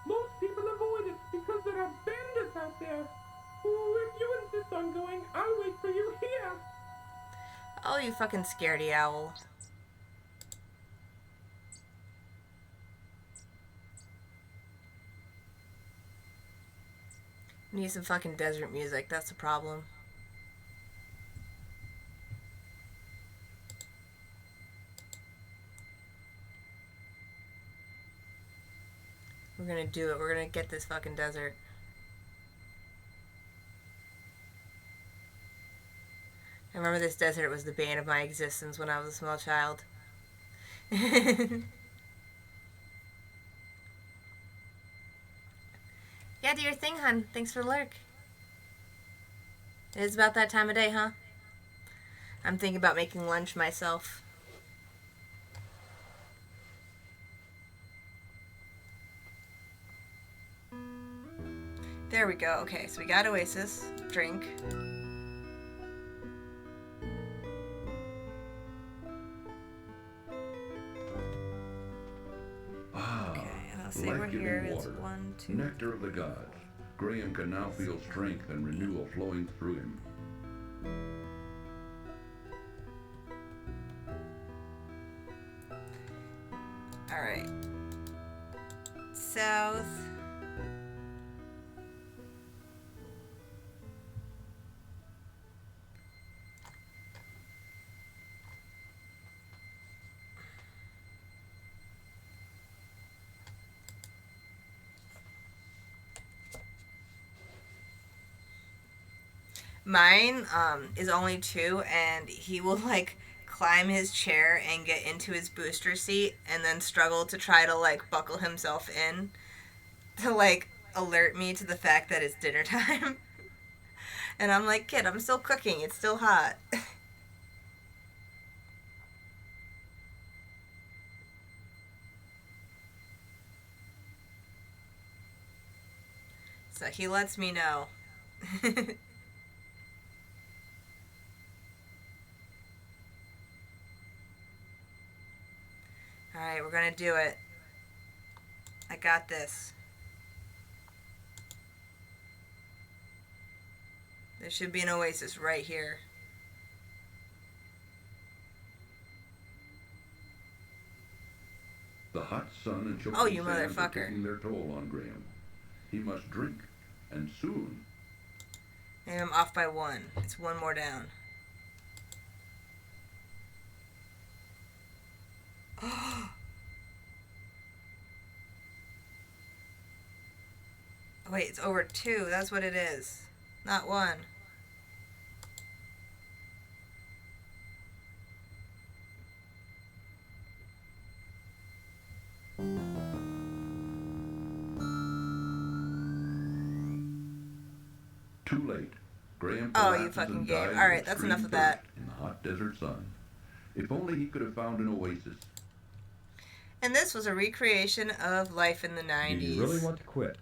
Most people avoid it because there are bandits out there. Ooh, if you insist on going, I'll wait for you here. Oh, you fucking scaredy owl. Need some fucking desert music, that's the problem. We're gonna do it. We're gonna get this fucking desert. I remember this desert was the bane of my existence when I was a small child. Yeah, do your thing, hun. Thanks for the lurk. It is about that time of day, huh? I'm thinking about making lunch myself. There we go. Okay, so we got Oasis. Drink. Life giving water, 1, 2, nectar of the gods. Graham can now feel strength and renewal flowing through him. Alright. South. Mine is only 2, and he will like climb his chair and get into his booster seat and then struggle to try to like buckle himself in to like alert me to the fact that it's dinner time. And I'm like, kid, I'm still cooking, it's still hot. So he lets me know. Alright, we're gonna do it. I got this. There should be an oasis right here. The hot sun and choking Oh, you sands are motherfucker. taking their toll on Graham. He must drink, and soon. And I'm off by 1. It's 1 more down. Oh, wait, it's over 2. That's what it is. Not 1. Too late. Graham Oh, you collapses fucking and game. dies Alright, of that's extreme enough of that. thirst in the hot desert sun. If only he could have found an oasis. And this was a recreation of life in the Do 90s. you really want to quit?